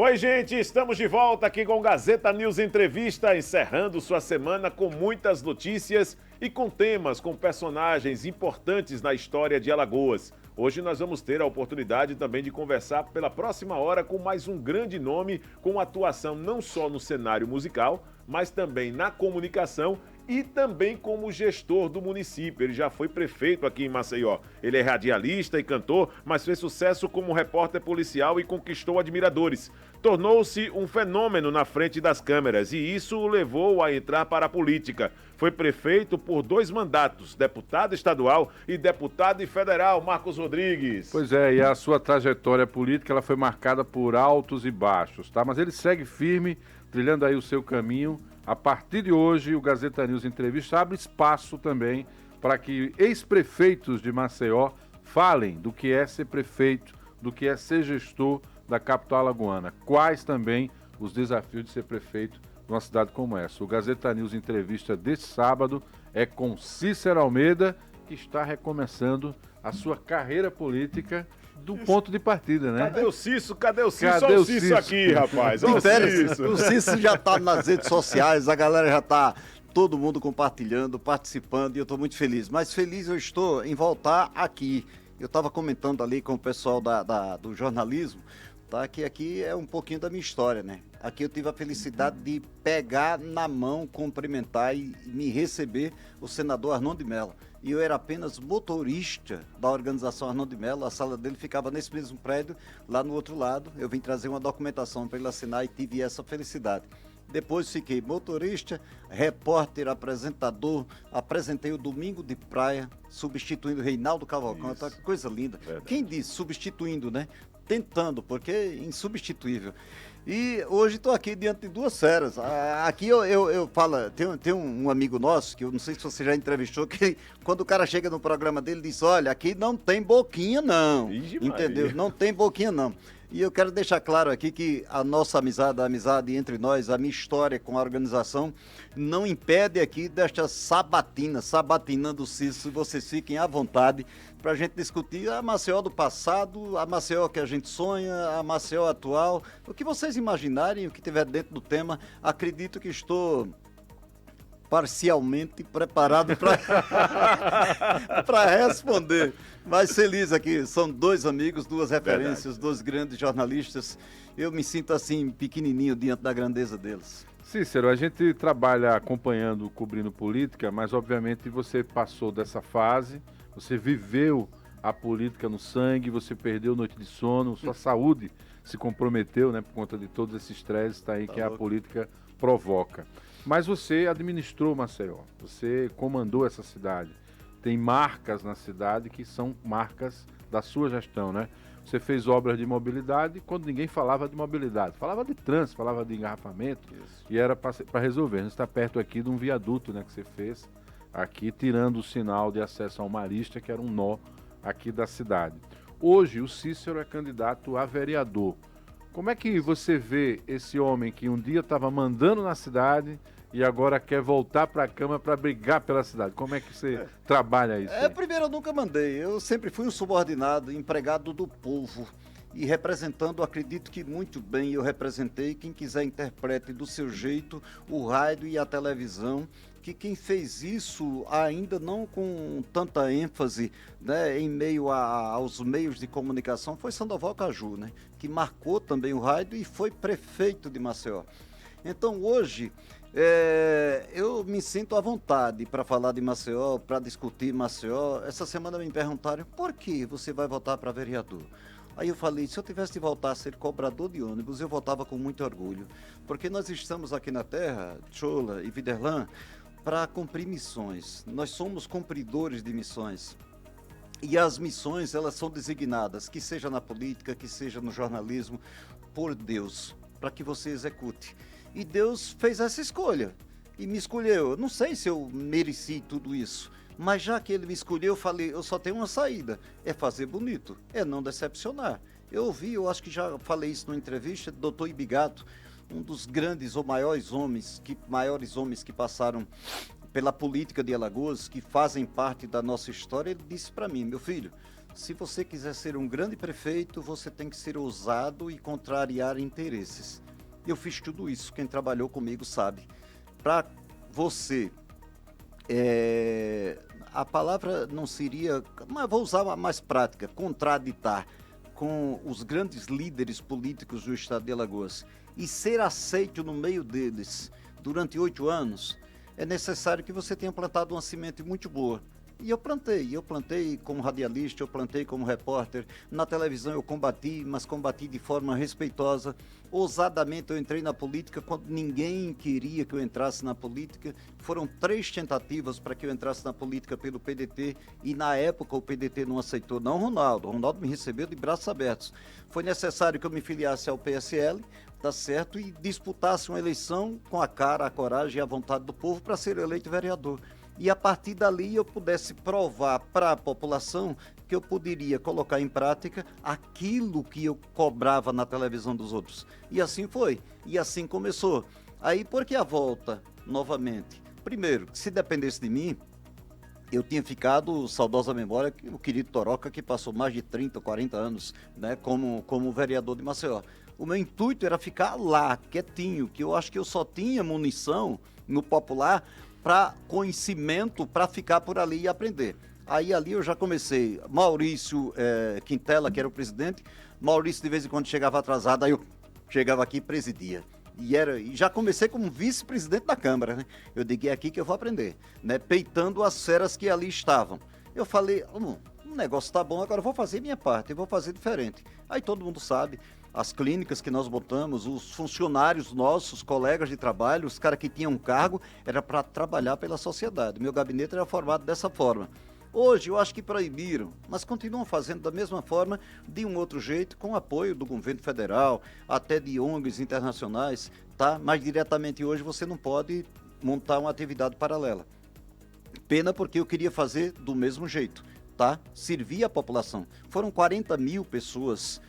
Oi, gente, estamos de volta aqui com o Gazeta News Entrevista, encerrando sua semana com muitas notícias e com temas, com personagens importantes na história de Alagoas. Hoje nós vamos ter a oportunidade também de conversar pela próxima hora com mais um grande nome, com atuação não só no cenário musical, mas também na comunicação e também como gestor do município. Ele já foi prefeito aqui em Maceió. Ele é radialista e cantor, mas fez sucesso como repórter policial e conquistou admiradores. Tornou-se um fenômeno na frente das câmeras e isso o levou a entrar para a política. Foi prefeito por 2 mandatos, deputado estadual e deputado federal, Marcos Rodrigues. Pois é, e a sua trajetória política ela foi marcada por altos e baixos, tá? Mas ele segue firme, trilhando aí o seu caminho. A partir de hoje, o Gazeta News Entrevista abre espaço também para que ex-prefeitos de Maceió falem do que é ser prefeito, do que é ser gestor da capital alagoana. Quais também os desafios de ser prefeito numa cidade como essa. O Gazeta News Entrevista deste sábado é com Cícero Almeida, que está recomeçando a sua carreira política do ponto de partida, né? Cadê o Cícero? Cadê o Cícero? Cadê Olha o o Cícero Cícero aqui, rapaz. Olha O Cícero já está nas redes sociais, a galera já está, todo mundo compartilhando, participando, e eu estou muito feliz. Mas feliz eu estou em voltar aqui. Eu estava comentando ali com o pessoal do jornalismo, tá? Que aqui é um pouquinho da minha história, né? Aqui eu tive a felicidade de pegar na mão, cumprimentar e me receber o senador Arnon de Mello. E eu era apenas motorista da organização Arnon de Mello, a sala dele ficava nesse mesmo prédio, lá no outro lado. Eu vim trazer uma documentação para ele assinar e tive essa felicidade. Depois fiquei motorista, repórter, apresentador, apresentei o Domingo de Praia, substituindo Reinaldo Cavalcante, Isso. Coisa linda. Verdade. Quem disse substituindo, né? Tentando, porque é insubstituível. E hoje estou aqui diante de 2 feras. Aqui eu falo, tem um amigo nosso, que eu não sei se você já entrevistou, que quando o cara chega no programa dele, diz, olha, aqui não tem boquinha não, Ixi, entendeu? Maria. Não tem boquinha não. E eu quero deixar claro aqui que a nossa amizade, a amizade entre nós, a minha história com a organização, não impede aqui desta sabatinando o Cícero, vocês fiquem à vontade para a gente discutir a Maceió do passado, a Maceió que a gente sonha, a Maceió atual, o que vocês imaginarem, o que tiver dentro do tema. Acredito que estou parcialmente preparado para responder. Mas feliz aqui, são 2 amigos, 2 referências, 2 grandes jornalistas. Eu me sinto assim pequenininho diante da grandeza deles. Cícero, a gente trabalha acompanhando, cobrindo política, mas obviamente você passou dessa fase, você viveu a política no sangue, você perdeu noite de sono, sua saúde se comprometeu, né, por conta de todos esses estresses que a política provoca. Mas você administrou Maceió, você comandou essa cidade, tem marcas na cidade que são marcas da sua gestão, né? Você fez obras de mobilidade quando ninguém falava de mobilidade, falava de trânsito, falava de engarrafamento. Isso. E era para resolver. A gente está perto aqui de um viaduto, né, que você fez aqui, tirando o sinal de acesso ao Marista, que era um nó aqui da cidade. Hoje o Cícero é candidato a vereador. Como é que você vê esse homem que um dia estava mandando na cidade e agora quer voltar para a Câmara para brigar pela cidade? Como é que você trabalha isso? Primeiro, eu nunca mandei. Eu sempre fui um subordinado, empregado do povo. E representando, acredito que muito bem eu representei. Quem quiser interprete do seu jeito o rádio e a televisão. Que quem fez isso ainda não com tanta ênfase, né, em meio aos meios de comunicação foi Sandoval Caju, né, que marcou também o rádio e foi prefeito de Maceió. Então hoje eu me sinto à vontade para falar de Maceió, para discutir Maceió. Essa semana me perguntaram por que você vai votar para vereador. Aí eu falei, se eu tivesse de voltar a ser cobrador de ônibus, eu votava com muito orgulho, porque nós estamos aqui na terra, Chola e Viderlan, para cumprir missões. Nós somos cumpridores de missões. E as missões, elas são designadas, que seja na política, que seja no jornalismo, por Deus, para que você execute. E Deus fez essa escolha e me escolheu. Eu não sei se eu mereci tudo isso, mas já que ele me escolheu, eu falei, eu só tenho uma saída, é fazer bonito, é não decepcionar. Eu ouvi, eu acho que já falei isso numa entrevista, do Dr. Ibigato, um dos grandes ou maiores homens que passaram pela política de Alagoas, que fazem parte da nossa história, ele disse para mim: meu filho, se você quiser ser um grande prefeito, você tem que ser ousado e contrariar interesses. Eu fiz tudo isso, quem trabalhou comigo sabe. Para você, a palavra não seria, mas vou usar uma mais prática, contraditar com os grandes líderes políticos do estado de Alagoas e ser aceito no meio deles durante 8 anos, é necessário que você tenha plantado uma semente muito boa. E eu plantei como radialista, eu plantei como repórter, na televisão eu combati, mas combati de forma respeitosa. Ousadamente eu entrei na política quando ninguém queria que eu entrasse na política. Foram 3 tentativas para que eu entrasse na política pelo PDT e na época o PDT não aceitou, não Ronaldo. O Ronaldo me recebeu de braços abertos. Foi necessário que eu me filiasse ao PSL, tá certo, e disputasse uma eleição com a cara, a coragem e a vontade do povo para ser eleito vereador. E a partir dali eu pudesse provar para a população que eu poderia colocar em prática aquilo que eu cobrava na televisão dos outros. E assim foi, e assim começou. Aí por que a volta novamente? Primeiro, se dependesse de mim, eu tinha ficado, saudosa memória, o querido Toroca, que passou mais de 30, 40 anos, né, como vereador de Maceió. O meu intuito era ficar lá, quietinho, que eu acho que eu só tinha munição no popular para conhecimento, para ficar por ali e aprender. Aí ali eu já comecei, Maurício Quintela, que era o presidente, Maurício de vez em quando chegava atrasado, aí eu chegava aqui e presidia. E já comecei como vice-presidente da Câmara, né? Eu digo, é aqui que eu vou aprender, né? Peitando as feras que ali estavam. Eu falei, o negócio tá bom, agora eu vou fazer minha parte, eu vou fazer diferente. Aí todo mundo sabe, as clínicas que nós botamos, os funcionários nossos, colegas de trabalho, os caras que tinham um cargo, era para trabalhar pela sociedade. Meu gabinete era formado dessa forma. Hoje eu acho que proibiram, mas continuam fazendo da mesma forma, de um outro jeito, com apoio do governo federal, até de ONGs internacionais, tá? Mas diretamente hoje você não pode montar uma atividade paralela. Pena porque eu queria fazer do mesmo jeito, tá? Servir a população. Foram 40 mil pessoas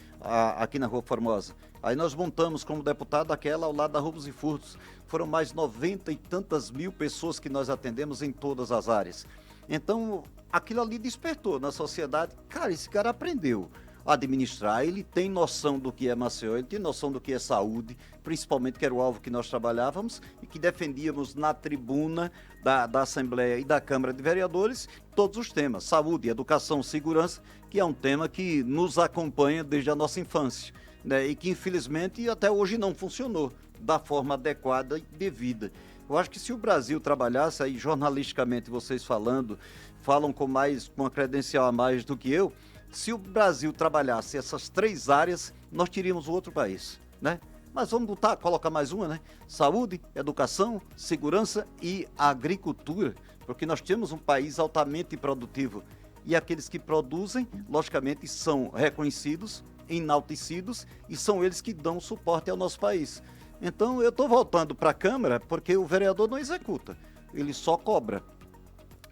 aqui na Rua Formosa. Aí nós montamos como deputado aquela ao lado da Roubos e Furtos. Foram mais 90 e tantas mil pessoas que nós atendemos em todas as áreas. Então, aquilo ali despertou na sociedade. Cara, esse cara aprendeu a administrar, ele tem noção do que é Maceió, ele tem noção do que é saúde, principalmente que era o alvo que nós trabalhávamos e que defendíamos na tribuna da Assembleia e da Câmara de Vereadores, todos os temas, saúde, educação, segurança, que é um tema que nos acompanha desde a nossa infância, né? E que infelizmente até hoje não funcionou da forma adequada e devida. Eu acho que se o Brasil trabalhasse, aí jornalisticamente vocês falam com uma credencial a mais do que eu, se o Brasil trabalhasse essas 3 áreas, nós teríamos outro país, né? Mas vamos colocar mais uma, né? Saúde, educação, segurança e agricultura, porque nós temos um país altamente produtivo e aqueles que produzem, logicamente, são reconhecidos, enaltecidos e são eles que dão suporte ao nosso país. Então eu estou voltando para a Câmara porque o vereador não executa, ele só cobra.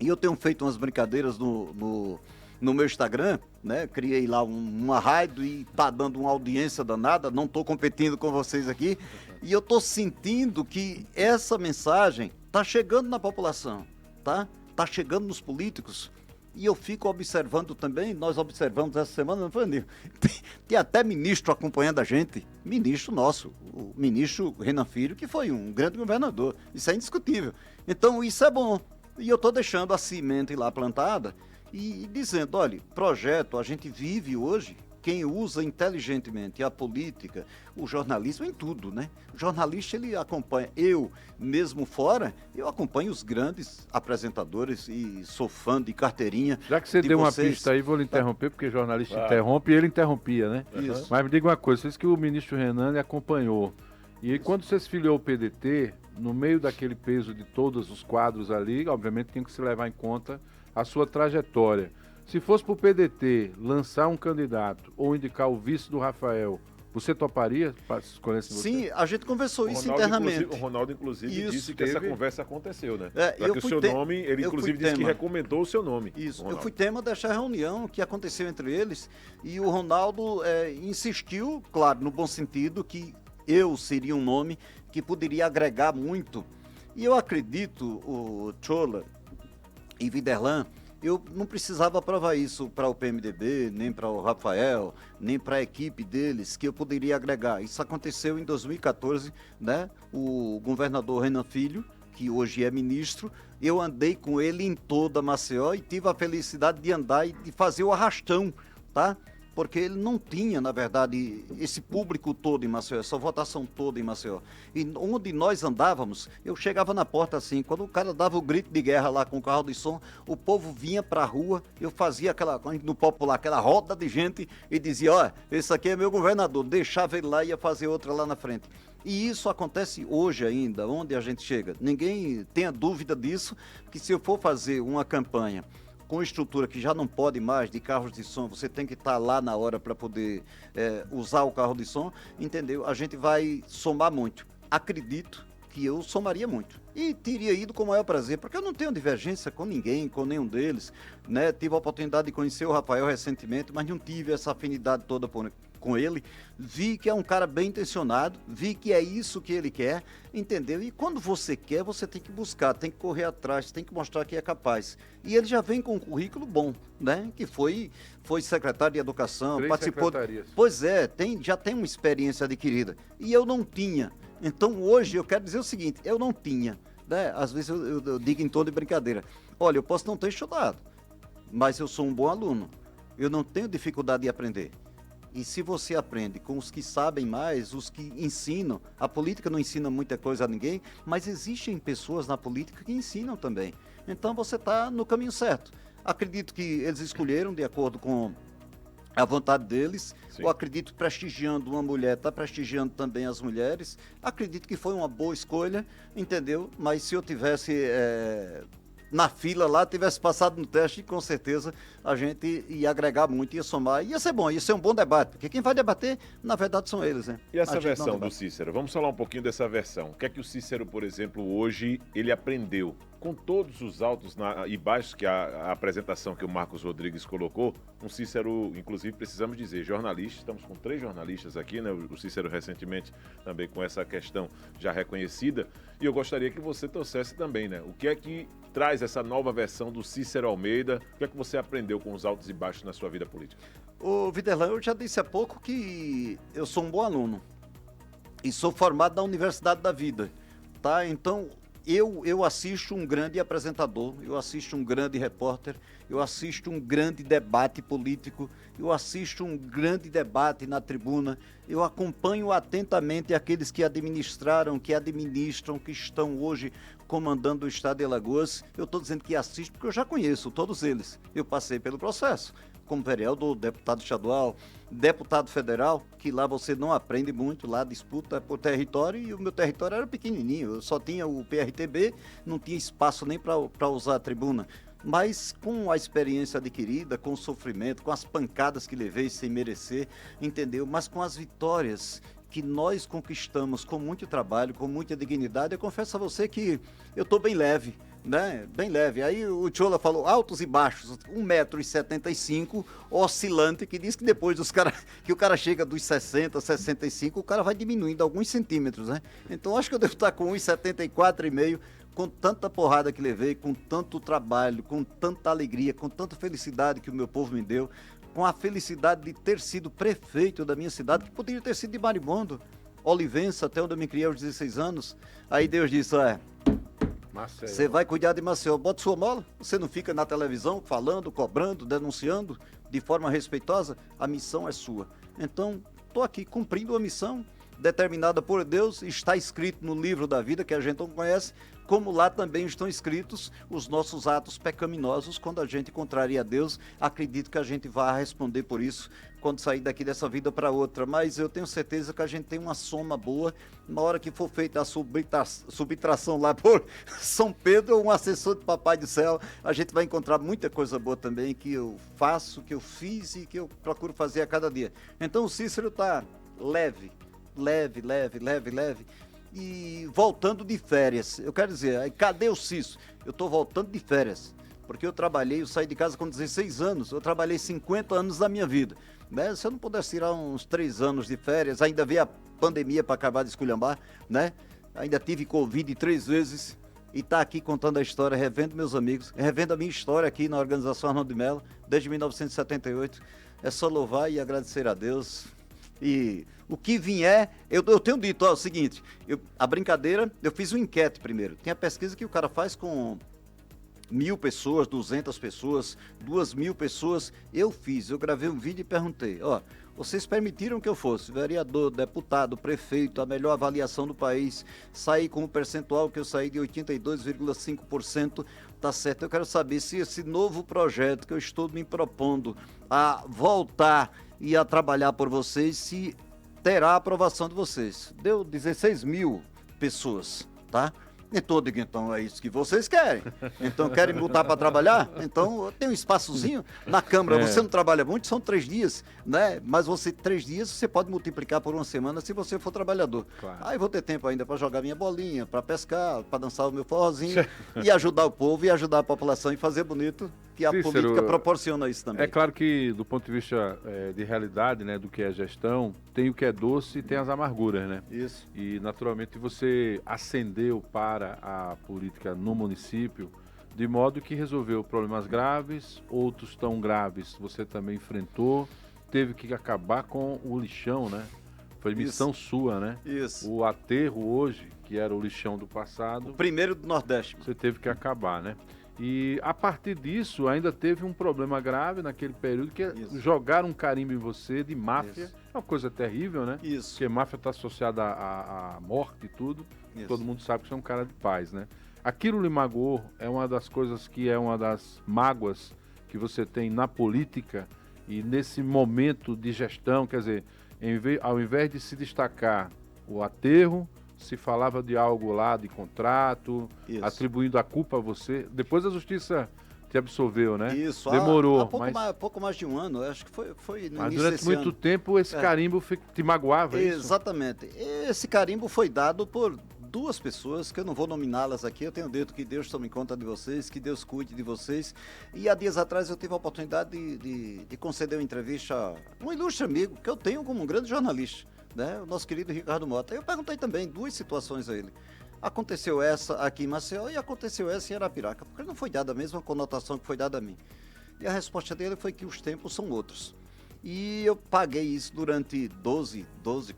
E eu tenho feito umas brincadeiras no meu Instagram, né? Criei lá uma raid e tá dando uma audiência danada, não estou competindo com vocês aqui, e eu estou sentindo que essa mensagem tá chegando na população, tá? Tá chegando nos políticos. E eu fico observando também, nós observamos essa semana, não foi, Nil? Tem até ministro acompanhando a gente, ministro nosso, o ministro Renan Filho, que foi um grande governador, isso é indiscutível. Então isso é bom, e eu estou deixando a semente lá plantada e dizendo, olha, projeto, a gente vive hoje, quem usa inteligentemente a política, o jornalismo, em tudo, né? O jornalista, ele acompanha, eu mesmo fora, eu acompanho os grandes apresentadores e sou fã de carteirinha. Já que você deu uma pista aí, vou lhe interromper, porque jornalista interrompe e ele interrompia, né? Isso. Mas me diga uma coisa, você disse que o ministro Renan lhe acompanhou. E quando você se filiou ao PDT, no meio daquele peso de todos os quadros ali, obviamente tem que se levar em conta a sua trajetória. Se fosse para o PDT lançar um candidato ou indicar o vice do Rafael, você toparia para escolher você? Sim, a gente conversou isso internamente. O Ronaldo, inclusive, Isso, disse que essa conversa aconteceu, né? Eu que o seu nome, ele inclusive disse que recomendou o seu nome. Isso, Ronaldo. eu fui tema desta reunião que aconteceu entre eles e o Ronaldo insistiu, claro, no bom sentido, que eu seria um nome que poderia agregar muito E eu acredito, o Chola e Viderlan, eu não precisava provar isso para o PMDB, nem para o Rafael, nem para a equipe deles, que eu poderia agregar. Isso aconteceu em 2014, né? O governador Renan Filho, que hoje é ministro, eu andei com ele em toda Maceió e tive a felicidade de andar e de fazer o arrastão, tá? Porque ele não tinha, na verdade, esse público todo em Maceió, essa votação toda em Maceió. E onde nós andávamos, eu chegava na porta assim, quando o cara dava o grito de guerra lá com o carro de som, o povo vinha pra rua, eu fazia aquela, no popular, aquela roda de gente e dizia, ó, esse aqui é meu governador, deixava ele lá e ia fazer outra lá na frente. E isso acontece hoje ainda, onde a gente chega. Ninguém tenha dúvida disso, que se eu for fazer uma campanha com estrutura que já não pode mais, de carros de som, você tem que estar lá na hora para poder usar o carro de som, entendeu? A gente vai somar muito. Acredito que eu somaria muito. E teria ido com o maior prazer, porque eu não tenho divergência com ninguém, com nenhum deles, né? Tive a oportunidade de conhecer o Rafael recentemente, mas não tive essa afinidade toda com ele. Vi que é um cara bem intencionado, vi que é isso que ele quer, entendeu? E quando você quer, você tem que buscar, tem que correr atrás, tem que mostrar que é capaz. E ele já vem com um currículo bom, né? Que foi secretário de Educação, 3 participou... secretarias. Pois é, já tem uma experiência adquirida. E eu não tinha. Então hoje eu quero dizer o seguinte, eu não tinha, né? Às vezes eu digo em tom de brincadeira, olha, eu posso não ter estudado, mas eu sou um bom aluno, eu não tenho dificuldade de aprender. E se você aprende com os que sabem mais, os que ensinam, a política não ensina muita coisa a ninguém, mas existem pessoas na política que ensinam também. Então você está no caminho certo. Acredito que eles escolheram de acordo com a vontade deles. Sim. Eu acredito que prestigiando uma mulher, está prestigiando também as mulheres. Acredito que foi uma boa escolha, entendeu? Mas se eu tivesse na fila lá, tivesse passado no teste, com certeza a gente ia agregar muito, ia somar, ia ser bom, ia ser um bom debate, porque quem vai debater, na verdade, são eles, né? E essa A gente não versão do debate. Cícero? Vamos falar um pouquinho dessa versão. O que é que o Cícero, por exemplo, hoje ele aprendeu? Com todos os altos e baixos que a apresentação que o Marcos Rodrigues colocou, um Cícero, inclusive, precisamos dizer, jornalista, estamos com 3 jornalistas aqui, né? O Cícero recentemente também com essa questão já reconhecida, e eu gostaria que você trouxesse também, né? O que é que traz essa nova versão do Cícero Almeida? O que é que você aprendeu com os altos e baixos na sua vida política? Ô, Viderlan, eu já disse há pouco que eu sou um bom aluno e sou formado na Universidade da Vida, tá? Então, eu assisto um grande apresentador, eu assisto um grande repórter, eu assisto um grande debate político, eu assisto um grande debate na tribuna, eu acompanho atentamente aqueles que administraram, que administram, que estão hoje comandando o estado de Alagoas. Eu estou dizendo que assisto porque eu já conheço todos eles, eu passei pelo processo. Como vereador, deputado estadual, deputado federal, que lá você não aprende muito, lá disputa por território, e o meu território era pequenininho, eu só tinha o PRTB, não tinha espaço nem para usar a tribuna. Mas com a experiência adquirida, com o sofrimento, com as pancadas que levei sem merecer, entendeu? Mas com as vitórias que nós conquistamos com muito trabalho, com muita dignidade, eu confesso a você que eu estou bem leve, né? Bem leve. Aí o Chola falou altos e baixos, 1,75 m, oscilante, que diz que depois que o cara chega dos 60, 65, o cara vai diminuindo alguns centímetros, né? Então acho que eu devo estar com 1,74,5 m, com tanta porrada que levei, com tanto trabalho, com tanta alegria, com tanta felicidade que o meu povo me deu, com a felicidade de ter sido prefeito da minha cidade, que poderia ter sido de Maribondo, Olivença, até onde eu me criei aos 16 anos. Aí Deus disse, você vai cuidar de Maceió, bota sua mola, você não fica na televisão falando, cobrando, denunciando de forma respeitosa, a missão é sua. Então, estou aqui cumprindo a missão determinada por Deus, está escrito no livro da vida, que a gente não conhece, como lá também estão escritos os nossos atos pecaminosos, quando a gente contraria a Deus. Acredito que a gente vai responder por isso quando sair daqui dessa vida para outra, mas eu tenho certeza que a gente tem uma soma boa. Na hora que for feita a subtração lá por São Pedro, um assessor de Papai do Céu, a gente vai encontrar muita coisa boa também, que eu faço, que eu fiz e que eu procuro fazer a cada dia. Então o Cícero está leve. E voltando de férias, eu quero dizer, cadê o Cícero? Eu estou voltando de férias, porque eu saí de casa com 16 anos, eu trabalhei 50 anos da minha vida, né? Se eu não pudesse tirar uns 3 anos de férias, ainda veio a pandemia para acabar de esculhambar, né? Ainda tive Covid 3 vezes, e estar aqui contando a história, revendo meus amigos, revendo a minha história aqui na Organização Arnaldo de Mello, desde 1978. É só louvar e agradecer a Deus. E o que vier, eu tenho dito, o seguinte, a brincadeira, eu fiz uma enquete primeiro. Tem a pesquisa que o cara faz com 1.000 pessoas, 200 pessoas, 2.000 pessoas. Eu gravei um vídeo e perguntei, vocês permitiram que eu fosse vereador, deputado, prefeito, a melhor avaliação do país, saí com um percentual que eu saí de 82,5%, tá certo? Eu quero saber se esse novo projeto que eu estou me propondo a voltar e a trabalhar por vocês, se terá a aprovação de vocês. Deu 16 mil pessoas, tá? Então eu digo, então é isso que vocês querem. Então querem botar para trabalhar? Então tem um espaçozinho na Câmara. Você não trabalha muito, são 3 dias, né? Mas 3 dias você pode multiplicar por uma semana se você for trabalhador. Claro. Aí vou ter tempo ainda para jogar minha bolinha, para pescar, para dançar o meu forrozinho e ajudar o povo e ajudar a população e fazer bonito, que a política proporciona isso também. É claro que do ponto de vista de realidade, né, do que é gestão, tem o que é doce e tem as amarguras, né? Isso. E naturalmente você ascendeu para a política no município, de modo que resolveu problemas graves, outros tão graves você também enfrentou, teve que acabar com o lixão, né? Foi missão sua, né? Isso. O aterro hoje, que era o lixão do passado... O primeiro do Nordeste. Você teve que acabar, né? E a partir disso ainda teve um problema grave naquele período, que jogaram um carimbo em você de máfia. É uma coisa terrível, né? Isso. Porque máfia está associada à morte e tudo. Todo mundo sabe que você é um cara de paz, né? Aquilo lhe magoou, é uma das coisas que é uma das mágoas que você tem na política e nesse momento de gestão, quer dizer, ao invés de se destacar o aterro, se falava de algo lá de contrato, atribuindo a culpa a você. Depois a justiça te absolveu, né? Isso. Demorou. Há pouco mais de um ano, acho que foi no mas início durante desse muito ano. tempo esse carimbo te magoava, isso? Exatamente. Esse carimbo foi dado por 2 pessoas, que eu não vou nominá-las aqui. Eu tenho dito que Deus tome conta de vocês, que Deus cuide de vocês. E há dias atrás eu tive a oportunidade de conceder uma entrevista a um ilustre amigo, que eu tenho como um grande jornalista, né? O nosso querido Ricardo Mota. Eu perguntei também 2 situações a ele. Aconteceu essa aqui em Maceió e aconteceu essa em Arapiraca, porque não foi dada a mesma conotação que foi dada a mim. E a resposta dele foi que os tempos são outros. E eu paguei isso durante 12,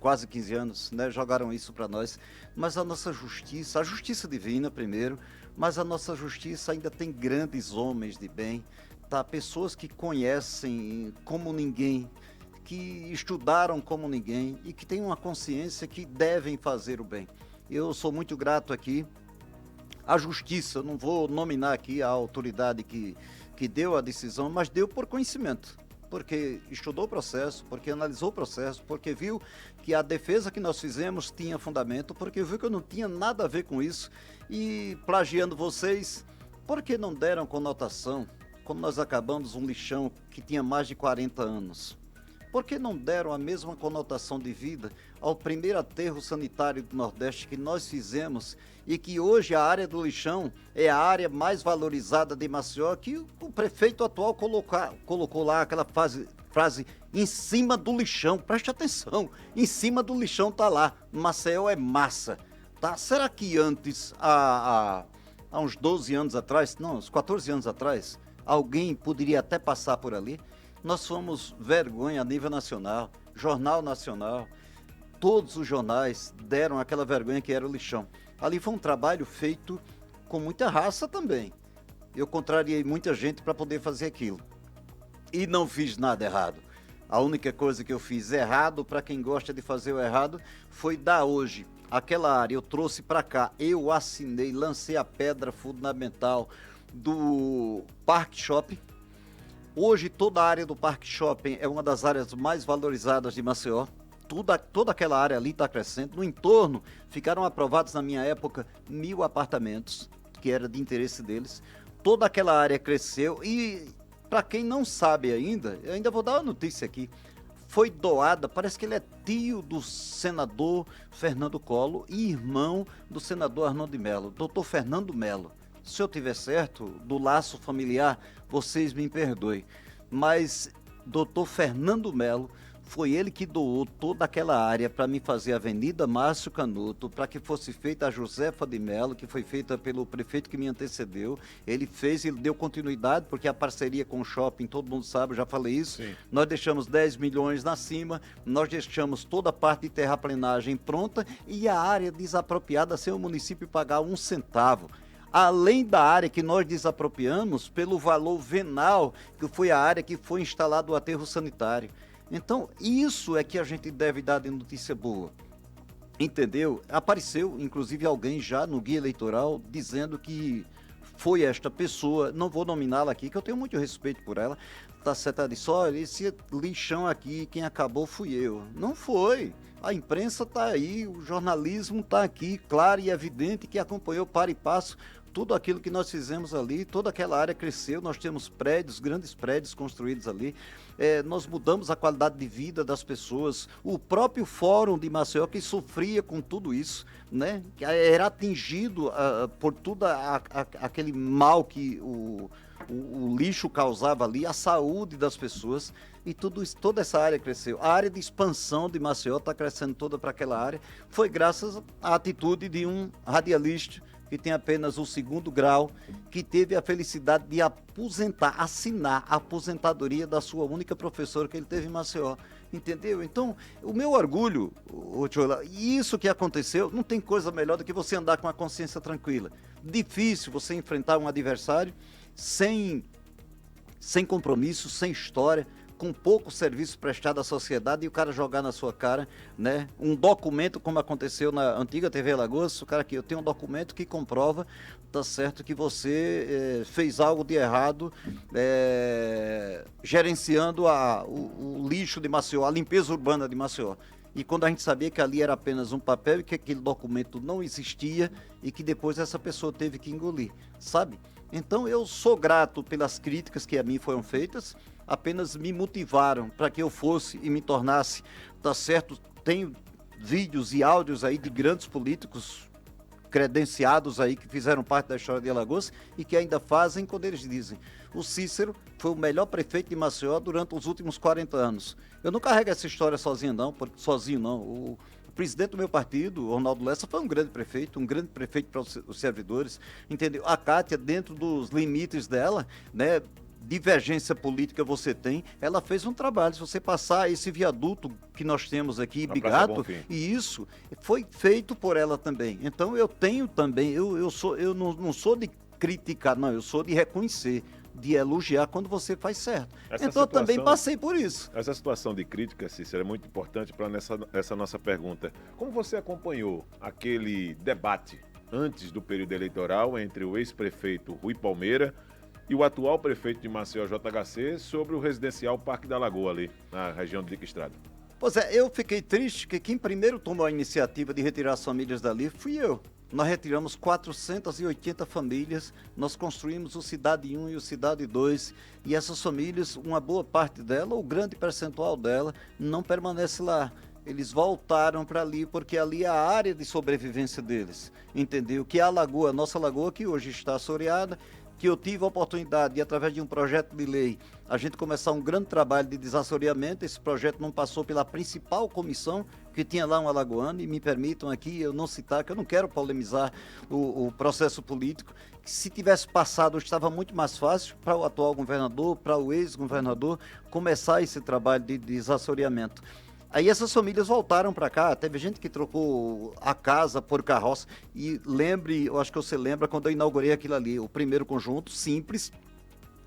quase 15 anos, né? Jogaram isso para nós. Mas a nossa justiça, a justiça divina primeiro, mas a nossa justiça ainda tem grandes homens de bem, tá? Pessoas que conhecem como ninguém, que estudaram como ninguém e que têm uma consciência que devem fazer o bem. Eu sou muito grato aqui à justiça, não vou nominar aqui a autoridade que deu a decisão, mas deu por conhecimento, porque estudou o processo, porque analisou o processo, porque viu que a defesa que nós fizemos tinha fundamento, porque viu que eu não tinha nada a ver com isso. E plagiando vocês, por que não deram conotação quando nós acabamos um lixão que tinha mais de 40 anos? Por que não deram a mesma conotação de vida ao primeiro aterro sanitário do Nordeste que nós fizemos e que hoje a área do lixão é a área mais valorizada de Maceió, que o prefeito atual colocou lá aquela frase em cima do lixão? Preste atenção, em cima do lixão tá lá, Maceió é massa, tá? Será que antes, há uns 12 anos atrás, não, uns 14 anos atrás, alguém poderia até passar por ali? Nós fomos vergonha a nível nacional, Jornal Nacional, todos os jornais deram aquela vergonha que era o lixão. Ali foi um trabalho feito com muita raça também. Eu contrariei muita gente para poder fazer aquilo. E não fiz nada errado. A única coisa que eu fiz errado, para quem gosta de fazer o errado, foi dar hoje aquela área, eu trouxe para cá, eu assinei, lancei a pedra fundamental do Parque Shopping. Hoje toda a área do Parque Shopping é uma das áreas mais valorizadas de Maceió. Toda aquela área ali está crescendo. No entorno, ficaram aprovados na minha época 1.000 apartamentos, que era de interesse deles. Toda aquela área cresceu e, para quem não sabe ainda, eu ainda vou dar uma notícia aqui. Foi doada, parece que ele é tio do senador Fernando Collor e irmão do senador Arnaldo de Mello, doutor Fernando Mello. Se eu tiver certo, do laço familiar, vocês me perdoem. Mas doutor Fernando Mello Foi ele que doou toda aquela área para me fazer a Avenida Márcio Canuto, para que fosse feita a Josefa de Mello, que foi feita pelo prefeito que me antecedeu. Ele deu continuidade, porque a parceria com o shopping, todo mundo sabe, eu já falei isso. Sim. Nós deixamos 10 milhões na cima, nós deixamos toda a parte de terraplenagem pronta e a área desapropriada sem o município pagar um centavo. Além da área que nós desapropriamos pelo valor venal, que foi a área que foi instalado o aterro sanitário. Então, isso é que a gente deve dar de notícia boa. Entendeu? Apareceu, inclusive, alguém já no guia eleitoral dizendo que foi esta pessoa, não vou nominá-la aqui, que eu tenho muito respeito por ela, tá certo? Ela disse, olha, esse lixão aqui, quem acabou fui eu. Não foi. A imprensa está aí, o jornalismo está aqui, claro e evidente, que acompanhou para e passo tudo aquilo que nós fizemos ali, toda aquela área cresceu, nós temos prédios, grandes prédios construídos ali, nós mudamos a qualidade de vida das pessoas, o próprio Fórum de Maceió que sofria com tudo isso, né? Que era atingido por todo aquele mal que o lixo causava ali, a saúde das pessoas, e tudo isso, toda essa área cresceu. A área de expansão de Maceió está crescendo toda para aquela área, foi graças à atitude de um radialista que tem apenas o 2º grau, que teve a felicidade de assinar a aposentadoria da sua única professora que ele teve em Maceió. Entendeu? Então, o meu orgulho, Tchola, isso que aconteceu, não tem coisa melhor do que você andar com a consciência tranquila. Difícil você enfrentar um adversário sem compromisso, sem história, com pouco serviço prestado à sociedade e o cara jogar na sua cara, né? Um documento, como aconteceu na antiga TV Alagoas, o cara aqui, eu tenho um documento que comprova, tá certo, que você fez algo de errado gerenciando o lixo de Maceió, a limpeza urbana de Maceió. E quando a gente sabia que ali era apenas um papel e que aquele documento não existia e que depois essa pessoa teve que engolir, sabe? Então eu sou grato pelas críticas que a mim foram feitas, apenas me motivaram para que eu fosse e me tornasse, tá certo? Tenho vídeos e áudios aí de grandes políticos credenciados aí que fizeram parte da história de Alagoas e que ainda fazem quando eles dizem: o Cícero foi o melhor prefeito de Maceió durante os últimos 40 anos. Eu não carrego essa história sozinho não. O presidente do meu partido, o Ronaldo Lessa, foi um grande prefeito para os servidores, entendeu? A Cátia, dentro dos limites dela, né, divergência política você tem, ela fez um trabalho. Se você passar esse viaduto que nós temos aqui, Ibigato, e isso foi feito por ela também. Então eu tenho também, eu não sou de criticar, não, eu sou de reconhecer, de elogiar quando você faz certo. Então eu também passei por isso. Essa situação de crítica, Cícero, é muito importante para essa nossa pergunta. Como você acompanhou aquele debate antes do período eleitoral entre o ex-prefeito Rui Palmeira e o atual prefeito de Maceió, JHC, sobre o residencial Parque da Lagoa, ali, na região de Dique Estrada? Pois é, eu fiquei triste que quem primeiro tomou a iniciativa de retirar as famílias dali fui eu. Nós retiramos 480 famílias, nós construímos o Cidade 1 e o Cidade 2, e essas famílias, uma boa parte dela, o grande percentual dela, não permanece lá. Eles voltaram para ali, porque ali é a área de sobrevivência deles, entendeu? Que é a lagoa, a nossa lagoa, que hoje está assoreada, que eu tive a oportunidade de, através de um projeto de lei, a gente começar um grande trabalho de desassoreamento. Esse projeto não passou pela principal comissão, que tinha lá um alagoano, e me permitam aqui eu não citar, que eu não quero polemizar o processo político, que se tivesse passado estava muito mais fácil para o atual governador, para o ex-governador, começar esse trabalho de desassoreamento. Aí essas famílias voltaram para cá, teve gente que trocou a casa por carroça, e eu acho que você lembra quando eu inaugurei aquilo ali, o primeiro conjunto, simples,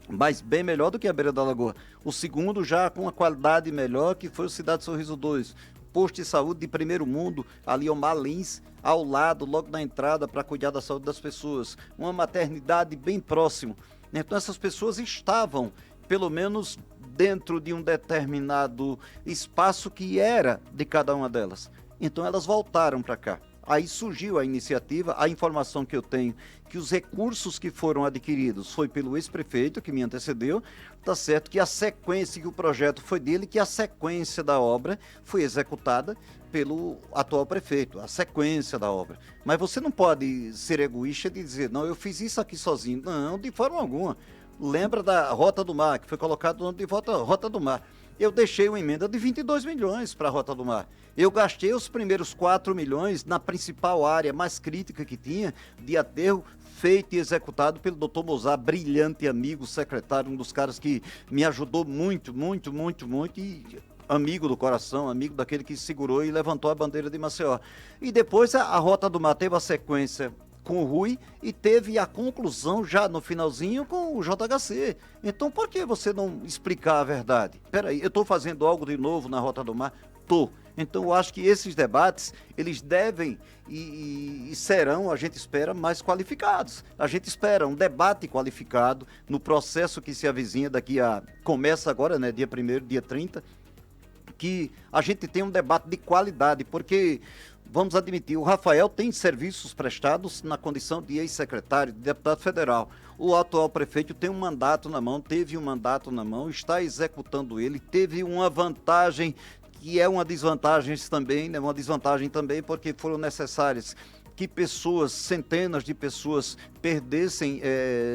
mas bem melhor do que a beira da lagoa. O segundo já com uma qualidade melhor, que foi o Cidade Sorriso 2, posto de saúde de primeiro mundo, ali ao Malins, ao lado, logo na entrada, para cuidar da saúde das pessoas. Uma maternidade bem próximo. Então essas pessoas estavam, pelo menos, dentro de um determinado espaço que era de cada uma delas. Então elas voltaram para cá. Aí surgiu a iniciativa, a informação que eu tenho, que os recursos que foram adquiridos foi pelo ex-prefeito que me antecedeu, tá certo que a sequência, que o projeto foi dele, que a sequência da obra foi executada pelo atual prefeito, a sequência da obra. Mas você não pode ser egoísta e dizer, não, eu fiz isso aqui sozinho. Não, de forma alguma. Lembra da Rota do Mar, que foi colocado o nome de Rota do Mar. Eu deixei uma emenda de 22 milhões para a Rota do Mar. Eu gastei os primeiros 4 milhões na principal área mais crítica que tinha de aterro, feito e executado pelo Dr. Mozart, brilhante amigo, secretário, um dos caras que me ajudou muito, e amigo do coração, amigo daquele que segurou e levantou a bandeira de Maceió. E depois a Rota do Mar teve a sequência com o Rui e teve a conclusão já no finalzinho com o JHC. Então por que você não explicar a verdade? Peraí, eu estou fazendo algo de novo na Rota do Mar? Tô. Então eu acho que esses debates, eles devem e serão, a gente espera, mais qualificados. A gente espera um debate qualificado no processo que se avizinha começa agora, né, dia 1º, dia 30, que a gente tenha um debate de qualidade, porque vamos admitir, o Rafael tem serviços prestados na condição de ex-secretário, de deputado federal. O atual prefeito tem um mandato na mão, teve um mandato na mão, está executando ele, teve uma vantagem que é uma desvantagem também, né? Uma desvantagem também porque foram necessárias que pessoas, centenas de pessoas perdessem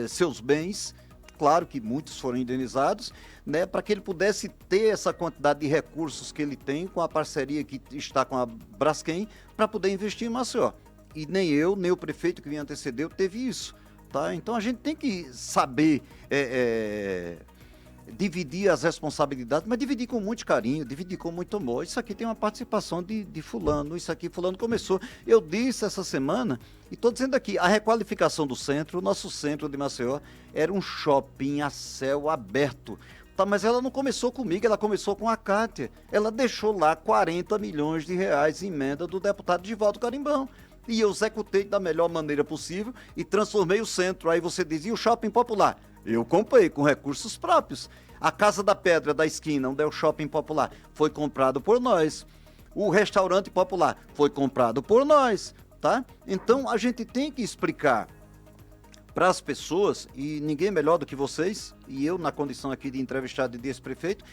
seus bens. Claro que muitos foram indenizados, né, para que ele pudesse ter essa quantidade de recursos que ele tem com a parceria que está com a Braskem para poder investir em Maceió. E nem eu, nem o prefeito que me antecedeu teve isso. Tá? Então a gente tem que saber dividir as responsabilidades, mas dividir com muito carinho, dividir com muito amor. Isso aqui tem uma participação de fulano, isso aqui fulano começou. Eu disse essa semana, e estou dizendo aqui, a requalificação do centro, o nosso centro de Maceió, era um shopping a céu aberto. Tá, mas ela não começou comigo, ela começou com a Cátia. Ela deixou lá 40 milhões de reais em emenda do deputado Givaldo Carimbão. E eu executei da melhor maneira possível e transformei o centro. Aí você dizia, o shopping popular? Eu comprei com recursos próprios. A Casa da Pedra da esquina, onde é o shopping popular, foi comprado por nós. O restaurante popular foi comprado por nós, tá? Então a gente tem que explicar para as pessoas, e ninguém melhor do que vocês, e eu na condição aqui de entrevistado e de ex-prefeito,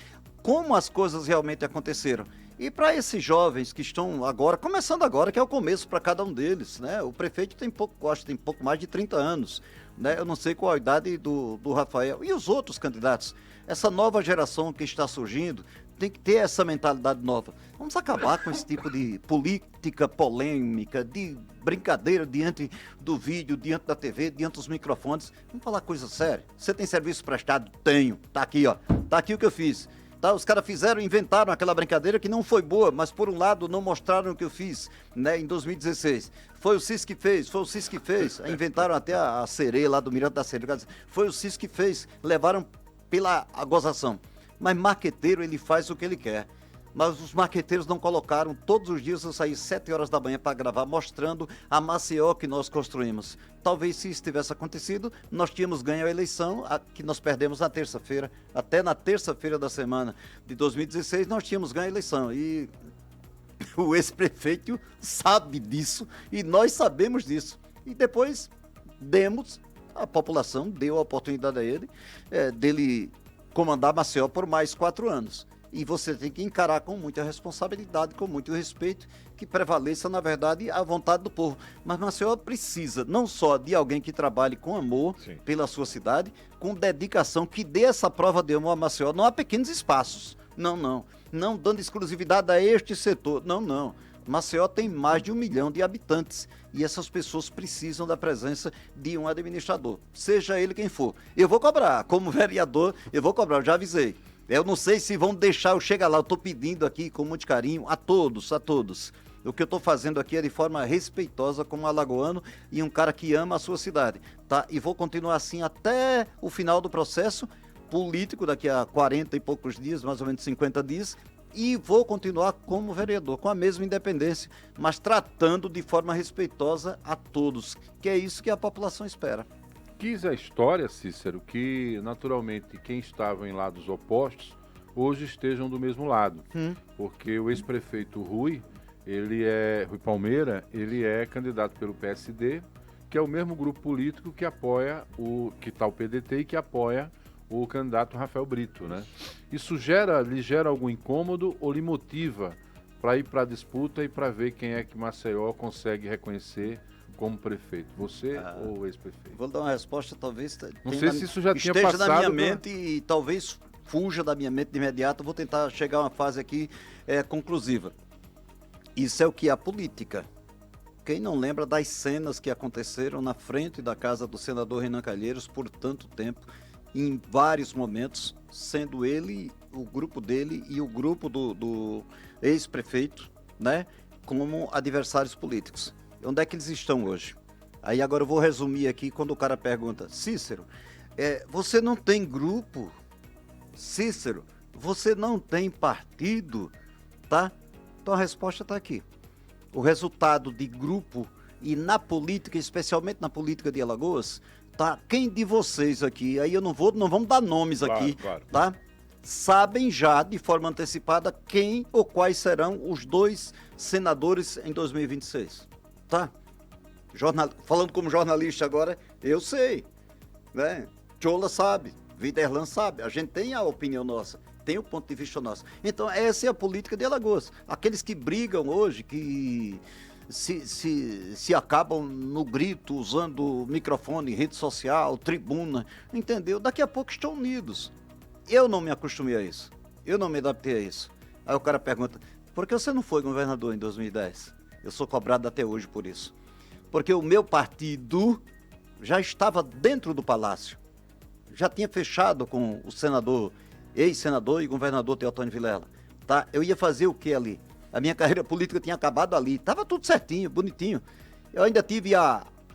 como as coisas realmente aconteceram. E para esses jovens que estão agora, começando agora, que é o começo para cada um deles, né? O prefeito tem acho que tem pouco mais de 30 anos, né? Eu não sei qual a idade do Rafael. E os outros candidatos? Essa nova geração que está surgindo tem que ter essa mentalidade nova. Vamos acabar com esse tipo de política polêmica, de brincadeira diante do vídeo, diante da TV, diante dos microfones. Vamos falar coisa séria. Você tem serviço prestado? Tenho. Tá aqui, ó. Tá aqui o que eu fiz. Tá, os caras inventaram aquela brincadeira que não foi boa, mas por um lado não mostraram o que eu fiz, né, em 2016. Foi o CIS que fez, inventaram até a sereia lá do Mirante da Sereia. Foi o CIS que fez, levaram pela gozação. Mas marqueteiro, ele faz o que ele quer. Mas os marqueteiros não colocaram, todos os dias eu saí 7 horas da manhã para gravar, mostrando a Maceió que nós construímos. Talvez se isso tivesse acontecido, nós tínhamos ganho a eleição, que nós perdemos na terça-feira. Até na terça-feira da semana de 2016, nós tínhamos ganho a eleição. E o ex-prefeito sabe disso, e nós sabemos disso. E depois a população deu a oportunidade a ele, dele comandar Maceió por mais 4 anos. E você tem que encarar com muita responsabilidade, com muito respeito, que prevaleça, na verdade, a vontade do povo. Mas Maceió precisa não só de alguém que trabalhe com amor pela sua cidade, com dedicação, que dê essa prova de amor a Maceió. Não há pequenos espaços. Não dando exclusividade a este setor. Não. Maceió tem mais de 1 milhão de habitantes e essas pessoas precisam da presença de um administrador, seja ele quem for. Eu vou cobrar, como vereador, eu já avisei. Eu não sei se vão deixar eu chegar lá, eu estou pedindo aqui com muito carinho a todos. O que eu estou fazendo aqui é de forma respeitosa como alagoano e um cara que ama a sua cidade, tá? E vou continuar assim até o final do processo político, daqui a 40 e poucos dias, mais ou menos 50 dias, e vou continuar como vereador, com a mesma independência, mas tratando de forma respeitosa a todos, que é isso que a população espera. Quis a história, Cícero, que naturalmente quem estava em lados opostos hoje estejam do mesmo lado, porque o ex-prefeito Rui Palmeira, ele é candidato pelo PSD, que é o mesmo grupo político que apoia que está o PDT e que apoia o candidato Rafael Brito, né? Isso lhe gera algum incômodo ou lhe motiva para ir para a disputa e para ver quem é que Maceió consegue reconhecer como prefeito? Você ou o ex-prefeito? Vou dar uma resposta, talvez Não sei se isso já tinha esteja passado na minha mente e talvez fuja da minha mente de imediato. Vou tentar chegar a uma fase aqui conclusiva. Isso é o que é a política. Quem não lembra das cenas que aconteceram na frente da casa do senador Renan Calheiros por tanto tempo, em vários momentos, sendo ele, o grupo dele e o grupo do ex-prefeito, né, como adversários políticos. Onde é que eles estão hoje? Aí agora eu vou resumir aqui quando o cara pergunta: Cícero, você não tem grupo? Cícero, você não tem partido? Tá? Então a resposta está aqui. O resultado de grupo e na política, especialmente na política de Alagoas, tá? Quem de vocês aqui, aí não vamos dar nomes aqui, claro. tá? Sabem já de forma antecipada quem ou quais serão os 2 senadores em 2026, tá? Falando como jornalista agora, eu sei, né? Chola sabe, Viderlan sabe, a gente tem a opinião nossa, tem o ponto de vista nosso. Então essa é a política de Alagoas. Aqueles que brigam hoje, que se acabam no grito, usando microfone, rede social, tribuna, entendeu? Daqui a pouco estão unidos. Eu não me acostumei a isso, eu não me adaptei a isso. Aí o cara pergunta: por que você não foi governador em 2010? Eu sou cobrado até hoje por isso. Porque o meu partido já estava dentro do palácio. Já tinha fechado com o senador, ex-senador e governador Teotônio Vilela. Tá? Eu ia fazer o que ali? A minha carreira política tinha acabado ali. Estava tudo certinho, bonitinho. Eu ainda tive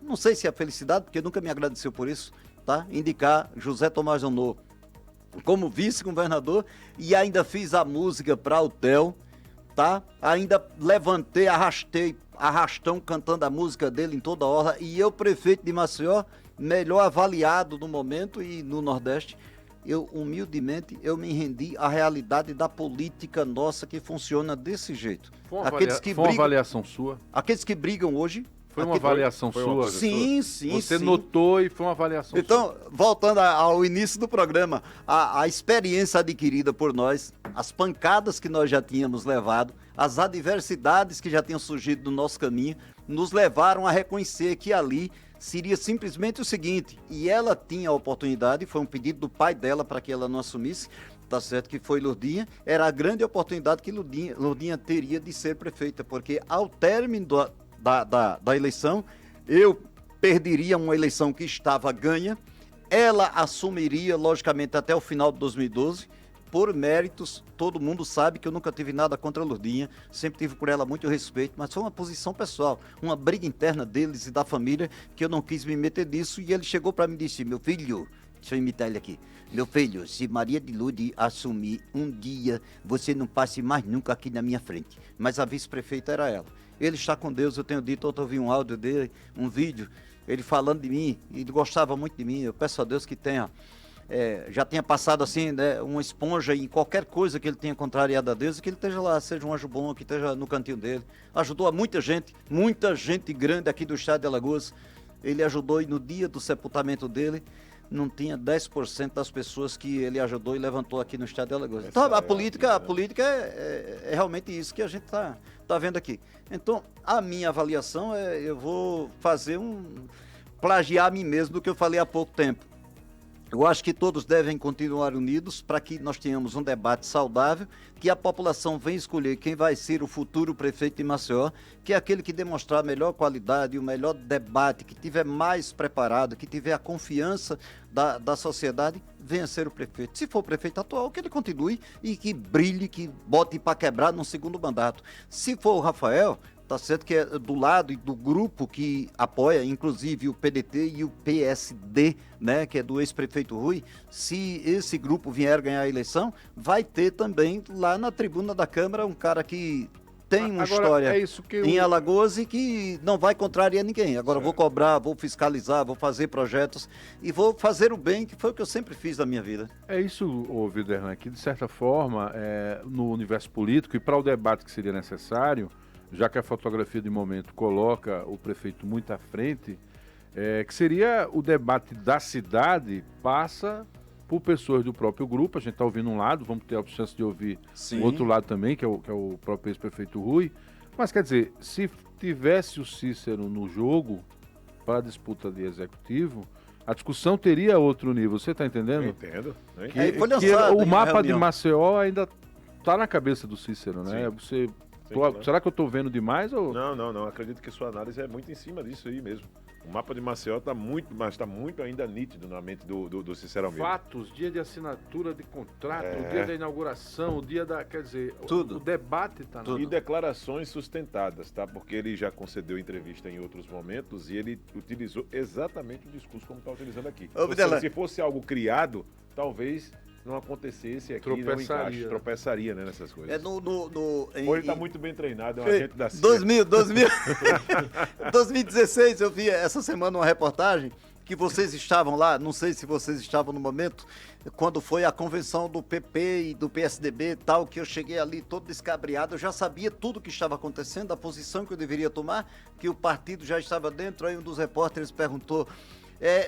não sei se a felicidade, porque nunca me agradeceu por isso, tá? Indicar José Tomás Honor como vice-governador e ainda fiz a música para o Theo, tá? Ainda levantei, arrastão cantando a música dele em toda hora, e eu, prefeito de Maceió, melhor avaliado no momento e no Nordeste, eu humildemente me rendi à realidade da política nossa que funciona desse jeito. Foi uma avaliação sua? Aqueles que brigam hoje... Foi uma avaliação sua? Sim. Você notou e foi uma avaliação sua? Então, voltando ao início do programa, a experiência adquirida por nós, as pancadas que nós já tínhamos levado, as adversidades que já tinham surgido no nosso caminho, nos levaram a reconhecer que ali seria simplesmente o seguinte: e ela tinha a oportunidade, foi um pedido do pai dela para que ela não assumisse, tá certo, que foi Lourdinha, era a grande oportunidade que Lourdinha teria de ser prefeita, porque ao término da eleição, eu perderia uma eleição que estava ganha, ela assumiria, logicamente, até o final de 2012, por méritos. Todo mundo sabe que eu nunca tive nada contra a Lourdinha, sempre tive por ela muito respeito, mas foi uma posição pessoal, uma briga interna deles e da família, que eu não quis me meter nisso, e ele chegou para mim e disse: meu filho, deixa eu imitar ele aqui, meu filho, se Maria de Lourdes assumir um dia, você não passe mais nunca aqui na minha frente. Mas a vice-prefeita era ela. Ele está com Deus, eu tenho dito, ontem eu vi um áudio dele, um vídeo, ele falando de mim, ele gostava muito de mim. Eu peço a Deus que já tenha passado assim, né, uma esponja em qualquer coisa que ele tenha contrariado a Deus, e que ele esteja lá, seja um anjo bom, que esteja no cantinho dele. Ajudou a muita gente grande aqui do estado de Alagoas. Ele ajudou, e no dia do sepultamento dele, não tinha 10% das pessoas que ele ajudou e levantou aqui no estado de Alagoas. Então a política é realmente isso que a gente tá vendo aqui. Então a minha avaliação eu vou fazer plagiar a mim mesmo do que eu falei há pouco tempo. Eu acho que todos devem continuar unidos para que nós tenhamos um debate saudável, que a população venha escolher quem vai ser o futuro prefeito de Maceió, que é aquele que demonstrar a melhor qualidade, o melhor debate, que tiver mais preparado, que tiver a confiança da sociedade, venha ser o prefeito. Se for o prefeito atual, que ele continue e que brilhe, que bote para quebrar no segundo mandato. Se for o Rafael, tá certo, que é do lado e do grupo que apoia, inclusive o PDT e o PSD, né, que é do ex-prefeito Rui, se esse grupo vier ganhar a eleição, vai ter também lá na tribuna da Câmara um cara que tem uma história em Alagoas e que não vai contrariar ninguém. Agora vou cobrar, vou fiscalizar, vou fazer projetos e vou fazer o bem, que foi o que eu sempre fiz na minha vida. É isso, Viderlan, que de certa forma, no universo político e para o debate que seria necessário, já que a fotografia de momento coloca o prefeito muito à frente, que seria o debate da cidade, passa por pessoas do próprio grupo. A gente está ouvindo um lado, vamos ter a chance de ouvir o outro lado também, que é o próprio ex-prefeito Rui. Mas quer dizer, se tivesse o Cícero no jogo, para a disputa de executivo, a discussão teria outro nível. Você está entendendo? Eu entendo. Né? Foi lançado o mapa de reunião. Maceió ainda está na cabeça do Cícero, né? Sim. Será que eu estou vendo demais? Ou... Não. Acredito que sua análise é muito em cima disso aí mesmo. O mapa de Maceió está muito, mas está muito ainda nítido na mente do Cícero Almeida. Fatos, dia de assinatura de contrato, É. o dia da inauguração, o dia da... Quer dizer, Tudo. o debate está na... E declarações sustentadas, tá? Porque ele já concedeu entrevista em outros momentos e ele utilizou exatamente o discurso como está utilizando aqui. Ô, Ou seja, Videla. se fosse algo criado, talvez não acontecesse aqui, tropeçaria, né, nessas coisas. Ou ele está muito bem treinado, é um agente da CIA. 2016, eu vi essa semana uma reportagem que vocês estavam lá, não sei se vocês estavam no momento, quando foi a convenção do PP e do PSDB e tal, que eu cheguei ali todo descabriado, eu já sabia tudo o que estava acontecendo, a posição que eu deveria tomar, que o partido já estava dentro, aí um dos repórteres perguntou...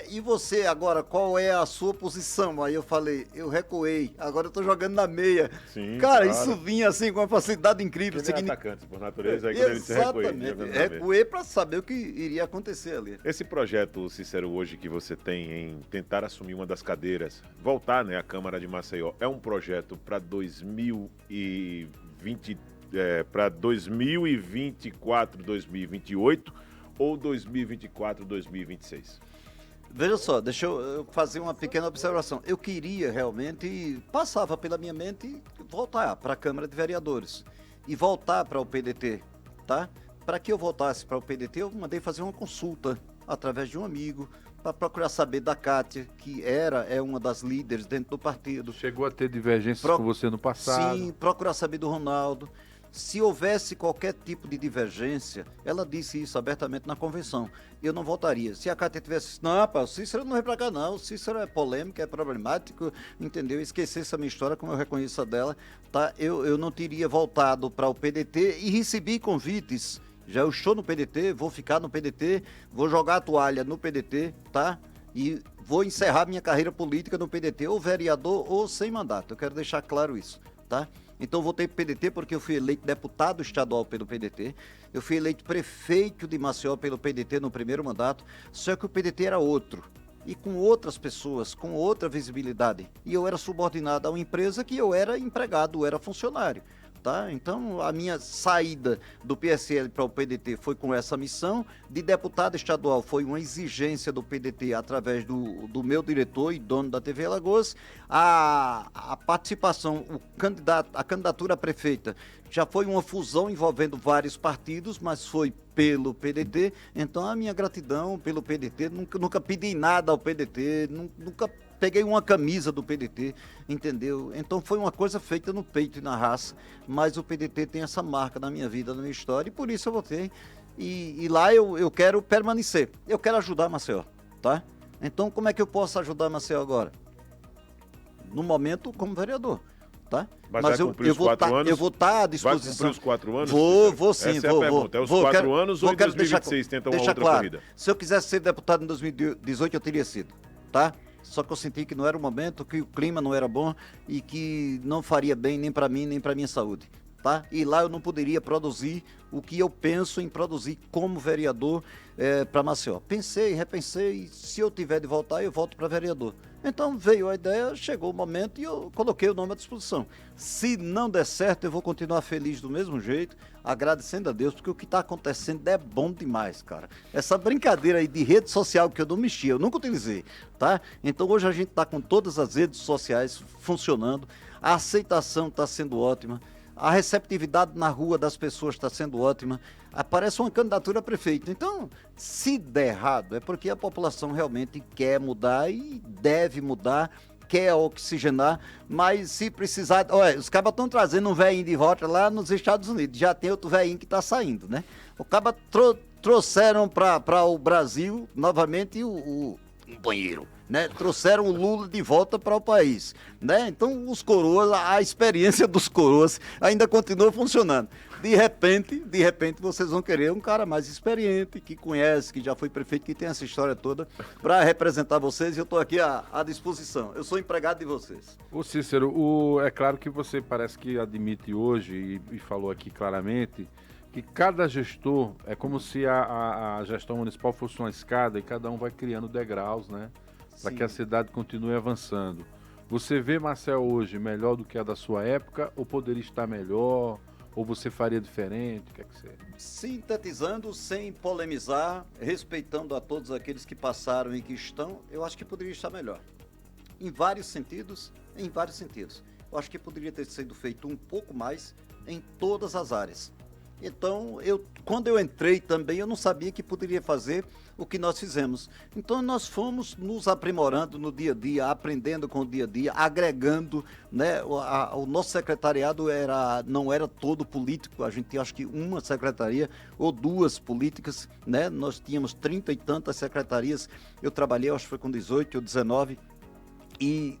e você agora, qual é a sua posição? Aí eu falei, eu recuei, agora eu tô jogando na meia. Sim, cara, claro. Isso vinha assim com uma facilidade incrível. Ele é atacante por natureza, aí quando ele se recuei, Exatamente, jogando na meia. recuei para saber o que iria acontecer ali. Esse projeto, Cícero, hoje que você tem em tentar assumir uma das cadeiras, voltar, né, à Câmara de Maceió, é um projeto para 2020, para 2024, 2028 ou 2024, 2026? Veja só, deixa eu fazer uma pequena observação. Eu queria realmente, passava pela minha mente, voltar para a Câmara de Vereadores e voltar para o PDT, tá? Para que eu voltasse para o PDT, eu mandei fazer uma consulta através de um amigo para procurar saber da Kátia, que é uma das líderes dentro do partido. Chegou a ter divergências com você no passado. Sim, procurar saber do Ronaldo. Se houvesse qualquer tipo de divergência, ela disse isso abertamente na convenção, eu não votaria. Se a Cátia tivesse, não, rapaz, o Cícero não vem pra cá não, o Cícero é polêmico, é problemático, entendeu? Esquecesse a minha história, como eu reconheço a dela, tá? Eu não teria voltado para o PDT e recebi convites. Já eu estou no PDT, vou ficar no PDT, vou jogar a toalha no PDT, tá? E vou encerrar minha carreira política no PDT, ou vereador ou sem mandato. Eu quero deixar claro isso, tá? Então votei pro PDT porque eu fui eleito deputado estadual pelo PDT, eu fui eleito prefeito de Maceió pelo PDT no primeiro mandato, só que o PDT era outro, e com outras pessoas, com outra visibilidade. E eu era subordinado a uma empresa que eu era empregado, eu era funcionário. Tá? Então, a minha saída do PSL para o PDT foi com essa missão. De deputado estadual foi uma exigência do PDT através do meu diretor e dono da TV Alagoas. A participação, a candidatura a prefeita já foi uma fusão envolvendo vários partidos, mas foi pelo PDT. Então, a minha gratidão pelo PDT, nunca pedi nada ao PDT, nunca peguei uma camisa do PDT, entendeu? Então foi uma coisa feita no peito e na raça, mas o PDT tem essa marca na minha vida, na minha história, e por isso eu votei. E lá eu quero permanecer, eu quero ajudar Maceió, tá? Então como é que eu posso ajudar Maceió agora? No momento, como vereador, tá? Mas eu vou estar à disposição. Vai cumprir os 4 anos? Vou sim, Essa é a pergunta. É os 4 anos ou em 2026 tenta uma outra corrida? Se eu quisesse ser deputado em 2018, eu teria sido, tá? Só que eu senti que não era o momento, que o clima não era bom e que não faria bem nem para mim, nem para minha saúde, tá? E lá eu não poderia produzir o que eu penso em produzir como vereador para Maceió. Pensei, repensei, se eu tiver de voltar, eu volto para vereador. Então veio a ideia, chegou o momento e eu coloquei o nome à disposição. Se não der certo, eu vou continuar feliz do mesmo jeito, agradecendo a Deus, porque o que está acontecendo é bom demais, cara. Essa brincadeira aí de rede social que eu não mexia, eu nunca utilizei, tá? Então hoje a gente está com todas as redes sociais funcionando, a aceitação está sendo ótima, a receptividade na rua das pessoas está sendo ótima, aparece uma candidatura a prefeito. Então, se der errado, é porque a população realmente quer mudar e deve mudar, quer oxigenar, mas se precisar... Olha, os cabas estão trazendo um velhinho de volta lá nos Estados Unidos, já tem outro velhinho que está saindo, né? O cabas trouxeram para o Brasil, novamente, um banheiro, né? Trouxeram o Lula de volta para o país, né? Então os coroas, a experiência dos coroas ainda continua funcionando. De repente vocês vão querer um cara mais experiente, que conhece, que já foi prefeito, que tem essa história toda para representar vocês, e eu estou aqui à disposição. Eu sou empregado de vocês. Ô Cícero, é claro que você parece que admite hoje e falou aqui claramente que cada gestor, é como se a gestão municipal fosse uma escada e cada um vai criando degraus, né? Para que a cidade continue avançando. Você vê Marcel hoje melhor do que a da sua época, ou poderia estar melhor, ou você faria diferente? O que é que você... Sintetizando, sem polemizar, respeitando a todos aqueles que passaram e que estão, eu acho que poderia estar melhor. Em vários sentidos, em vários sentidos. Eu acho que poderia ter sido feito um pouco mais em todas as áreas. Então, quando eu entrei também, eu não sabia que poderia fazer o que nós fizemos. Então, nós fomos nos aprimorando no dia a dia, aprendendo com o dia a dia, agregando, né? O nosso secretariado não era todo político, a gente tinha acho que uma secretaria ou duas políticas, né? Nós tínhamos 30 e tantas secretarias, eu trabalhei, acho que foi com 18 ou 19, e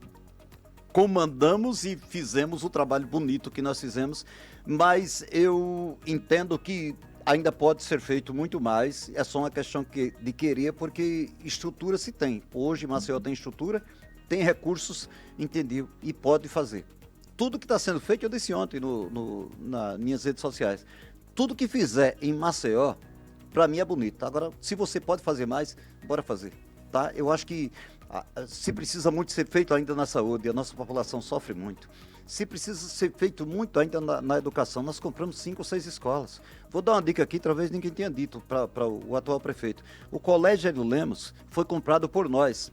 comandamos e fizemos o trabalho bonito que nós fizemos, mas eu entendo que ainda pode ser feito muito mais, é só uma questão de querer, porque estrutura se tem. Hoje Maceió tem estrutura, tem recursos, entendeu? E pode fazer. Tudo que está sendo feito, eu disse ontem nas minhas redes sociais, tudo que fizer em Maceió, para mim é bonito. Agora, se você pode fazer mais, bora fazer, tá? Eu acho que se precisa muito ser feito ainda na saúde, a nossa população sofre muito. Se precisa ser feito muito ainda na educação, nós compramos 5 ou 6 escolas. Vou dar uma dica aqui, talvez ninguém tenha dito para o atual prefeito. O Colégio Hélio Lemos foi comprado por nós.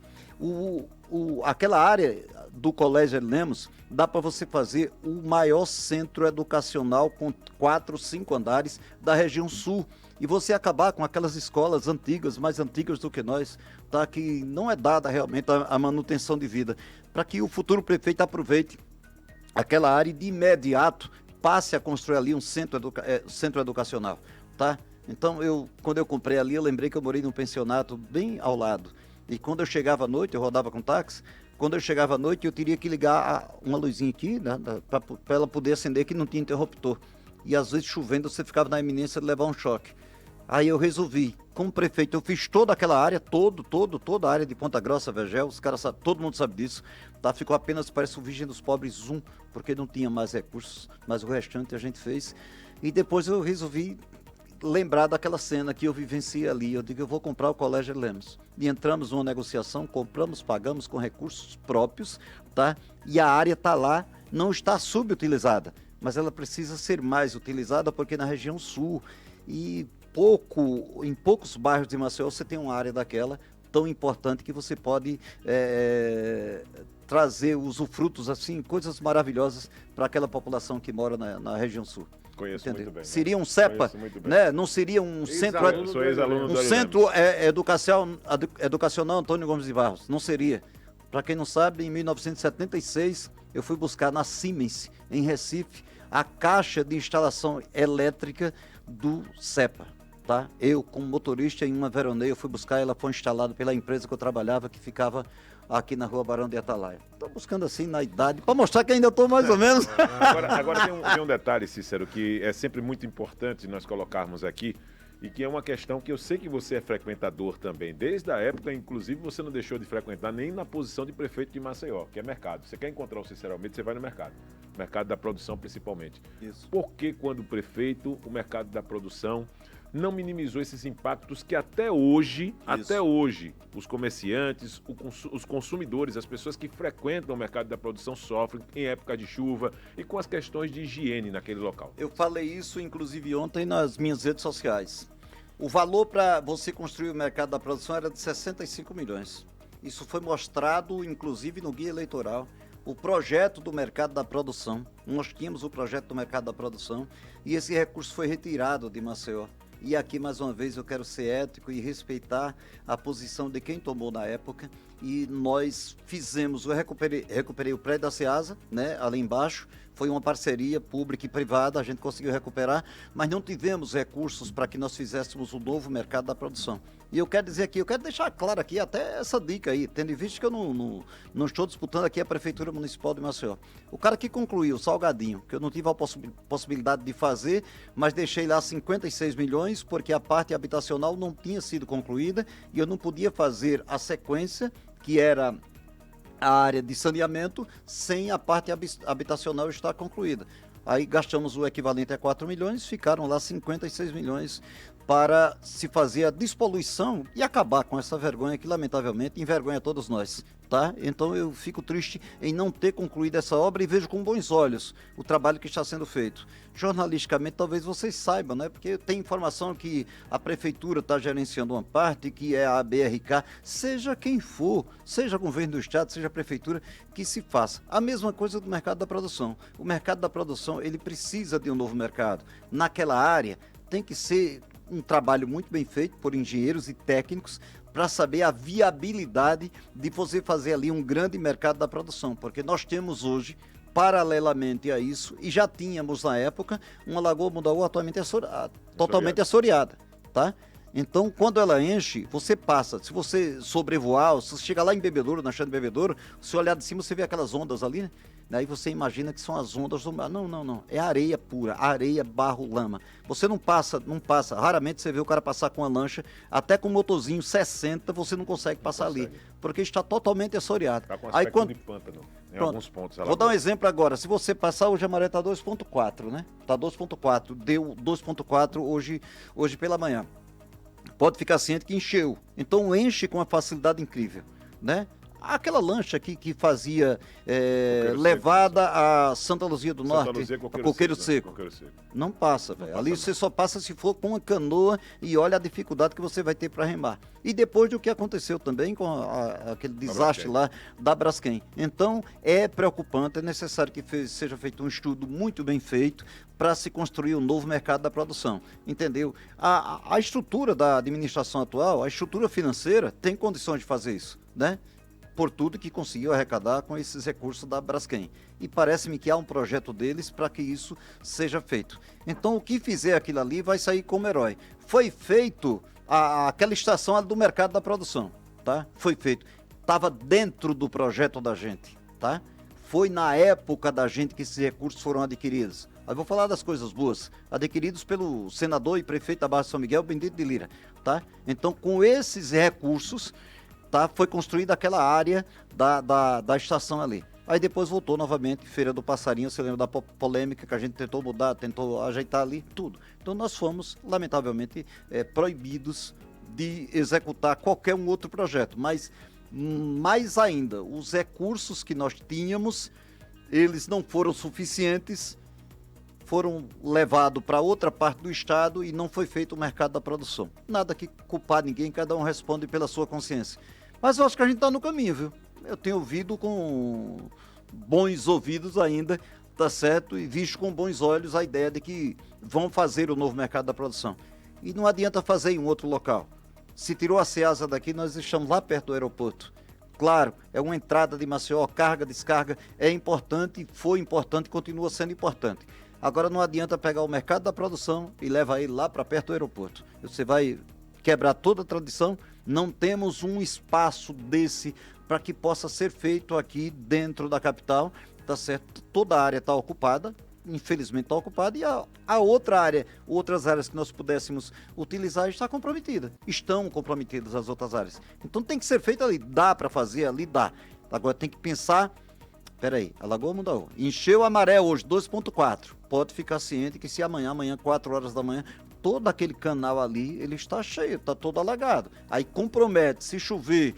Aquela área do Colégio Hélio Lemos dá para você fazer o maior centro educacional com 4, 5 andares da região sul. E você acabar com aquelas escolas antigas, mais antigas do que nós, tá? Que não é dada realmente a manutenção de vida, para que o futuro prefeito aproveite aquela área e de imediato passe a construir ali um centro educacional, tá? Então, quando eu comprei ali, eu lembrei que eu morei num pensionato bem ao lado. E quando eu chegava à noite, eu rodava com táxi, quando eu chegava à noite, eu teria que ligar uma luzinha aqui, né, para ela poder acender, que não tinha interruptor. E às vezes chovendo, você ficava na iminência de levar um choque. Aí eu resolvi, como prefeito, eu fiz toda aquela área, toda a área de Ponta Grossa, Vergel, os caras sabem, todo mundo sabe disso, tá? Ficou apenas, parece o Virgem dos Pobres 1, porque não tinha mais recursos, mas o restante a gente fez. E depois eu resolvi lembrar daquela cena que eu vivenciei ali, eu digo, eu vou comprar o Colégio Lemos. E entramos numa negociação, compramos, pagamos com recursos próprios, tá? E a área está lá, não está subutilizada, mas ela precisa ser mais utilizada, porque na região sul e em poucos bairros de Maceió você tem uma área daquela tão importante que você pode trazer usufrutos assim, coisas maravilhosas para aquela população que mora na região sul. Conheço muito bem. Seria um CEPA, né? Não seria um centro educacional Antônio Gomes de Barros, não seria. Para quem não sabe, em 1976 eu fui buscar na Siemens, em Recife, a caixa de instalação elétrica do CEPA. Tá? Eu, como motorista em uma veroneia, fui buscar, ela foi instalada pela empresa que eu trabalhava, que ficava aqui na rua Barão de Atalaia. Estou buscando assim na idade, para mostrar que ainda estou mais ou menos. Agora tem um detalhe, Cícero, que é sempre muito importante nós colocarmos aqui, e que é uma questão que eu sei que você é frequentador também. Desde a época, inclusive, você não deixou de frequentar nem na posição de prefeito de Maceió, que é mercado. Você quer encontrar o Cícero Almeida, você vai no mercado. Mercado da produção, principalmente. Isso. Por que, quando prefeito, o mercado da produção não minimizou esses impactos que até hoje, os comerciantes, os consumidores, as pessoas que frequentam o mercado da produção sofrem em época de chuva e com as questões de higiene naquele local? Eu falei isso, inclusive, ontem nas minhas redes sociais. O valor para você construir o mercado da produção era de 65 milhões. Isso foi mostrado, inclusive, no guia eleitoral. O projeto do mercado da produção, nós tínhamos o projeto do mercado da produção e esse recurso foi retirado de Maceió. E aqui, mais uma vez, eu quero ser ético e respeitar a posição de quem tomou na época. E nós fizemos, eu recuperei o prédio da Ceasa, né, ali embaixo. Foi uma parceria pública e privada, a gente conseguiu recuperar, mas não tivemos recursos para que nós fizéssemos o novo mercado da produção. E eu quero dizer aqui, eu quero deixar claro aqui até essa dica aí, tendo em vista que eu não estou disputando aqui a Prefeitura Municipal de Maceió. O cara que concluiu o Salgadinho, que eu não tive a possibilidade de fazer, mas deixei lá 56 milhões, porque a parte habitacional não tinha sido concluída e eu não podia fazer a sequência, que era a área de saneamento, sem a parte habitacional estar concluída. Aí gastamos o equivalente a 4 milhões, ficaram lá 56 milhões para se fazer a despoluição e acabar com essa vergonha que, lamentavelmente, envergonha todos nós, tá? Então eu fico triste em não ter concluído essa obra e vejo com bons olhos o trabalho que está sendo feito. Jornalisticamente, talvez vocês saibam, né? Porque tem informação que a prefeitura está gerenciando uma parte, que é a BRK, seja quem for, seja governo do estado, seja a prefeitura, que se faça. A mesma coisa do mercado da produção. O mercado da produção, ele precisa de um novo mercado. Naquela área, tem que ser um trabalho muito bem feito por engenheiros e técnicos para saber a viabilidade de você fazer ali um grande mercado da produção, porque nós temos hoje, paralelamente a isso, e já tínhamos na época, uma Lagoa Mundaú atualmente totalmente assoreada, tá? Então, quando ela enche, você passa, se você sobrevoar, se você chegar lá em Bebedouro, na Chã de Bebedouro, se olhar de cima, você vê aquelas ondas ali, né? Aí você imagina que são as ondas do mar. Não, não, não. É areia pura, areia, barro, lama. Você não passa. Raramente você vê o cara passar com uma lancha, até com um motorzinho 60, você não consegue passar ali, porque está totalmente assoreado. Está com aspecto de pântano, em alguns pontos. Vou dar um exemplo agora. Se você passar, hoje a maré está 2.4, né? Está 2.4. Deu 2.4 hoje pela manhã. Pode ficar ciente que encheu. Então enche com uma facilidade incrível, né? Aquela lancha aqui que fazia levada a Santa Luzia do Norte, Luzia, a Coqueiro Seco. Não passa, velho. Ali você só passa se for com uma canoa e olha a dificuldade que você vai ter para remar. E depois do que aconteceu também com aquele desastre lá da Braskem. Então é preocupante, é necessário que seja feito um estudo muito bem feito para se construir um novo mercado da produção, entendeu? A estrutura da administração atual, a estrutura financeira tem condições de fazer isso, né? Por tudo que conseguiu arrecadar com esses recursos da Braskem. E parece-me que há um projeto deles para que isso seja feito. Então, o que fizer aquilo ali vai sair como herói. Foi feito aquela estação do mercado da produção, tá? Foi feito. Estava dentro do projeto da gente, tá? Foi na época da gente que esses recursos foram adquiridos. Aí vou falar das coisas boas, adquiridos pelo senador e prefeito da Barra de São Miguel, Benedito de Lira, tá? Então, com esses recursos, tá, foi construída aquela área da estação ali. Aí depois voltou novamente, Feira do Passarinho, você lembra da polêmica que a gente tentou mudar, tentou ajeitar ali, tudo. Então nós fomos, lamentavelmente, proibidos de executar qualquer um outro projeto, mas mais ainda, os recursos que nós tínhamos, eles não foram suficientes, foram levados para outra parte do estado e não foi feito o mercado da produção. Nada que culpar ninguém, cada um responde pela sua consciência. Mas eu acho que a gente está no caminho, viu? Eu tenho ouvido com bons ouvidos ainda, tá certo? E visto com bons olhos a ideia de que vão fazer o novo mercado da produção. E não adianta fazer em um outro local. Se tirou a Ceasa daqui, nós estamos lá perto do aeroporto. Claro, é uma entrada de Maceió, carga, descarga, é importante, foi importante, continua sendo importante. Agora não adianta pegar o mercado da produção e levar ele lá para perto do aeroporto. Você vai quebrar toda a tradição, não temos um espaço desse para que possa ser feito aqui dentro da capital, tá certo? Toda a área está ocupada, infelizmente está ocupada, e a outra área, outras áreas que nós pudéssemos utilizar está comprometida. Estão comprometidas as outras áreas. Então tem que ser feito ali, dá para fazer ali, dá. Agora tem que pensar, peraí, a Lagoa Mundaú, encheu a maré hoje, 2.4, pode ficar ciente que se amanhã 4 horas da manhã, todo aquele canal ali, ele está cheio, está todo alagado. Aí compromete, se chover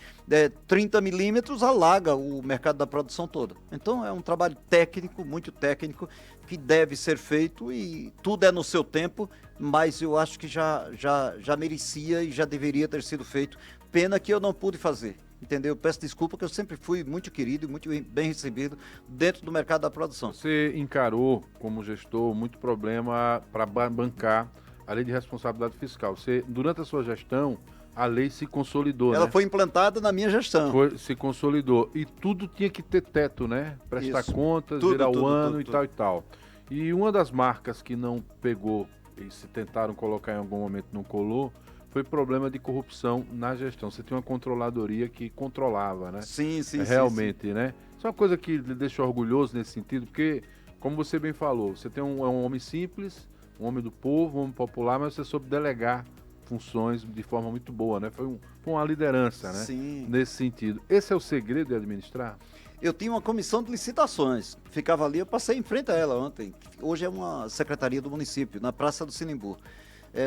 30 milímetros, alaga o mercado da produção toda. Então é um trabalho técnico, muito técnico, que deve ser feito e tudo é no seu tempo, mas eu acho que já merecia e já deveria ter sido feito. Pena que eu não pude fazer. Entendeu? Peço desculpa que eu sempre fui muito querido e muito bem recebido dentro do mercado da produção. Você encarou, como gestor, muito problema para bancar a lei de responsabilidade fiscal. Você, durante a sua gestão, a lei se consolidou, Ela né? foi implantada na minha gestão. Se consolidou. E tudo tinha que ter teto, né? Prestar contas, virar o ano e tal e tal. E uma das marcas que não pegou e se tentaram colocar em algum momento não colou, foi problema de corrupção na gestão. Você tinha uma controladoria que controlava, né? Sim. Realmente, né? Isso é uma coisa que lhe deixa orgulhoso nesse sentido, porque, como você bem falou, você tem um homem simples, um homem do povo, um homem popular, mas você soube delegar funções de forma muito boa, né? Foi uma liderança, né? Sim. Nesse sentido. Esse é o segredo de administrar? Eu tinha uma comissão de licitações, ficava ali, eu passei em frente a ela ontem. Hoje é uma secretaria do município, na Praça do Sinimbu.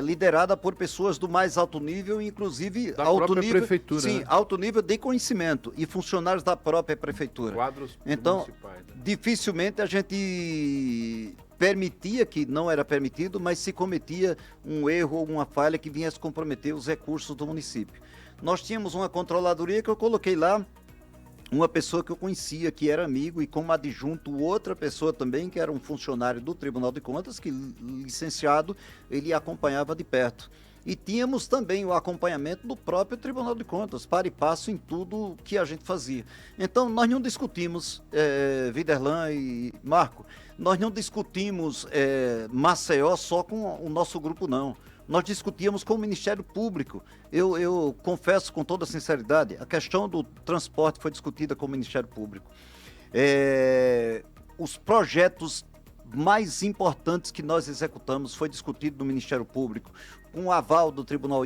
Liderada por pessoas do mais alto nível, inclusive da alto própria nível, prefeitura, sim, né? alto nível de conhecimento e funcionários da própria prefeitura. Quadros então, municipais. Né? Dificilmente a gente permitia, que não era permitido, mas se cometia um erro ou uma falha que viesse comprometer os recursos do município. Nós tínhamos uma controladoria que eu coloquei lá uma pessoa que eu conhecia, que era amigo, e como adjunto outra pessoa também, que era um funcionário do Tribunal de Contas, que licenciado, ele acompanhava de perto. E tínhamos também o acompanhamento do próprio Tribunal de Contas, para e passo em tudo que a gente fazia. Então, nós não discutimos, Viderlan e Marco, nós não discutimos Maceió só com o nosso grupo, não. Nós discutíamos com o Ministério Público. Eu confesso com toda sinceridade, a questão do transporte foi discutida com o Ministério Público. Os projetos mais importantes que nós executamos foi discutido no Ministério Público, com o aval do Tribunal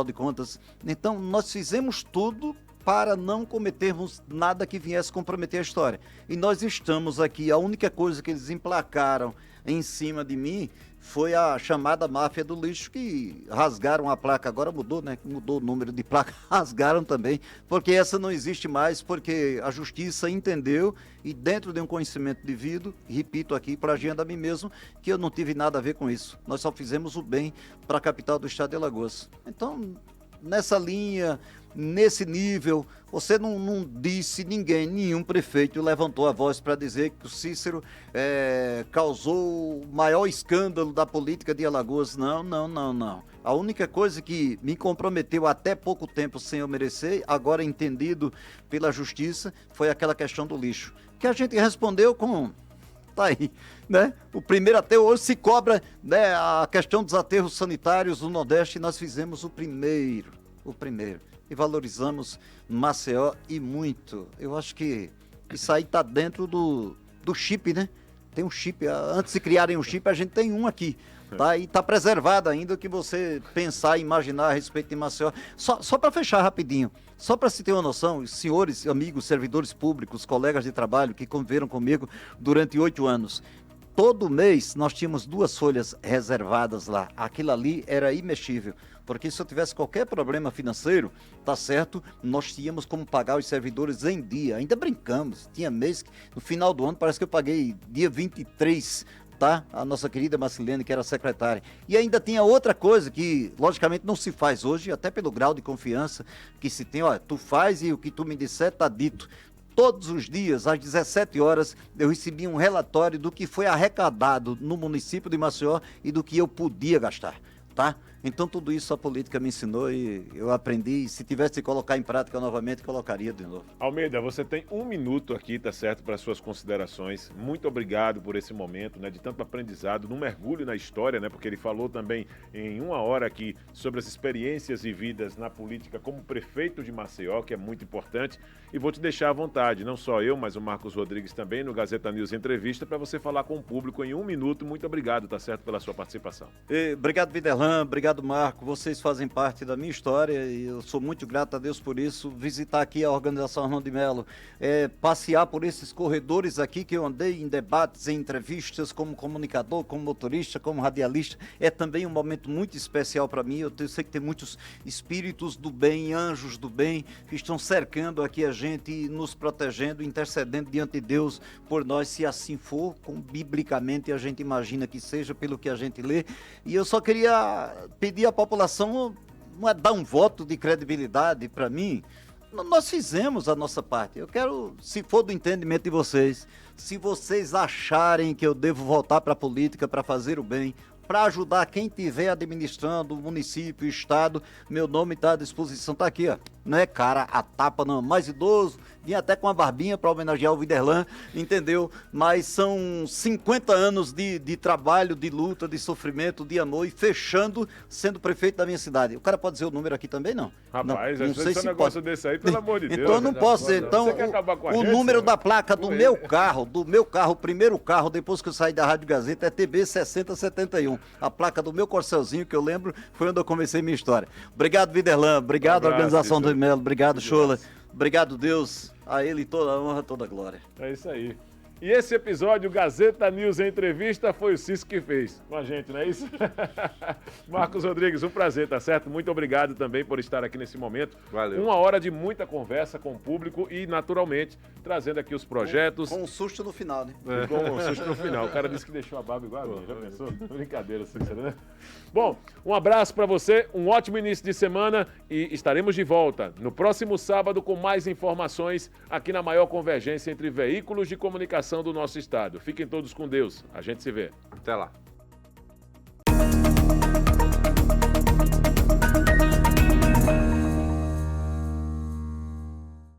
de Contas. Então, nós fizemos tudo para não cometermos nada que viesse comprometer a história. E nós estamos aqui, a única coisa que eles emplacaram em cima de mim foi a chamada máfia do lixo, que rasgaram a placa, agora mudou, né? Mudou o número de placa, rasgaram também, porque essa não existe mais, porque a justiça entendeu e dentro de um conhecimento devido, repito aqui, plagiando a mim mesmo, que eu não tive nada a ver com isso. Nós só fizemos o bem para a capital do estado de Alagoas. Então, nessa linha, nesse nível, você não disse ninguém, nenhum prefeito levantou a voz para dizer que o Cícero causou o maior escândalo da política de Alagoas. Não. A única coisa que me comprometeu até pouco tempo sem eu merecer, agora entendido pela justiça, foi aquela questão do lixo, que a gente respondeu com... Tá aí, né? O primeiro aterro hoje se cobra, né, a questão dos aterros sanitários no Nordeste, nós fizemos o primeiro. E valorizamos Maceió e muito. Eu acho que isso aí está dentro do chip, né? Tem um chip, antes de criarem um chip, a gente tem um aqui. Tá? E está preservado ainda o que você pensar e imaginar a respeito de Maceió. Só para fechar rapidinho, só para se ter uma noção, os senhores, amigos, servidores públicos, colegas de trabalho que conviveram comigo durante 8 anos, todo mês nós tínhamos 2 folhas reservadas lá. Aquilo ali era imexível. Porque se eu tivesse qualquer problema financeiro, tá certo, nós tínhamos como pagar os servidores em dia. Ainda brincamos. Tinha mês que no final do ano parece que eu paguei dia 23, tá? A nossa querida Marcilene, que era secretária. E ainda tinha outra coisa que, logicamente, não se faz hoje, até pelo grau de confiança que se tem. Olha, tu faz e o que tu me disser tá dito. Todos os dias, às 17 horas, eu recebi um relatório do que foi arrecadado no município de Maceió e do que eu podia gastar, tá? Então, tudo isso a política me ensinou e eu aprendi. E se tivesse que colocar em prática novamente, colocaria de novo. Almeida, você tem 1 minuto aqui, tá certo, para suas considerações. Muito obrigado por esse momento, né, de tanto aprendizado, num mergulho na história, né, porque ele falou também em 1 hora aqui sobre as experiências vividas na política como prefeito de Maceió, que é muito importante. E vou te deixar à vontade, não só eu, mas o Marcos Rodrigues também, no Gazeta News Entrevista, para você falar com o público em 1 minuto. Muito obrigado, tá certo, pela sua participação. Obrigado, Viderlan. Obrigado, Marco. Vocês fazem parte da minha história e eu sou muito grato a Deus por isso. Visitar aqui a organização Armando de Melo, passear por esses corredores aqui que eu andei em debates, em entrevistas, como comunicador, como motorista, como radialista, é também um momento muito especial para mim. Eu sei que tem muitos espíritos do bem, anjos do bem, que estão cercando aqui a gente, nos protegendo, intercedendo diante de Deus por nós, se assim for, como biblicamente a gente imagina que seja, pelo que a gente lê. E eu só queria pedir à população dar um voto de credibilidade para mim. Nós fizemos a nossa parte. Eu quero, se for do entendimento de vocês, se vocês acharem que eu devo voltar para a política para fazer o bem, para ajudar quem estiver administrando o município, o estado, meu nome está à disposição, está aqui, ó. Não é cara a tapa, não, mais idoso, vim até com uma barbinha para homenagear o Viderlan, entendeu? Mas são 50 anos de trabalho, de luta, de sofrimento, de amor, e fechando, sendo prefeito da minha cidade. O cara pode dizer o número aqui também, não? Rapaz, não sei se um negócio pode. desse aí, pelo amor de Deus. Então eu não posso dizer. Então, o número da placa do meu carro, o primeiro carro, depois que eu saí da Rádio Gazeta, é TB 6071. A placa do meu Corcelzinho, que eu lembro, foi onde eu comecei minha história. Obrigado, Viderlan. Obrigado, Organização do Melo. Obrigado, Chola. Obrigado, Deus. A ele toda a honra, toda a glória. É isso aí. E esse episódio, Gazeta News Entrevista, foi o Cisco que fez com a gente, não é isso? Marcos Rodrigues, um prazer, tá certo? Muito obrigado também por estar aqui nesse momento. Valeu. 1 hora de muita conversa com o público e, naturalmente, trazendo aqui os projetos. Com um susto no final, né? E com um susto no final. O cara disse que deixou a barba igual a mim, já pensou? Brincadeira, Cícero, né? Bom, um abraço para você, um ótimo início de semana e estaremos de volta no próximo sábado com mais informações aqui na maior convergência entre veículos de comunicação do nosso estado. Fiquem todos com Deus. A gente se vê. Até lá.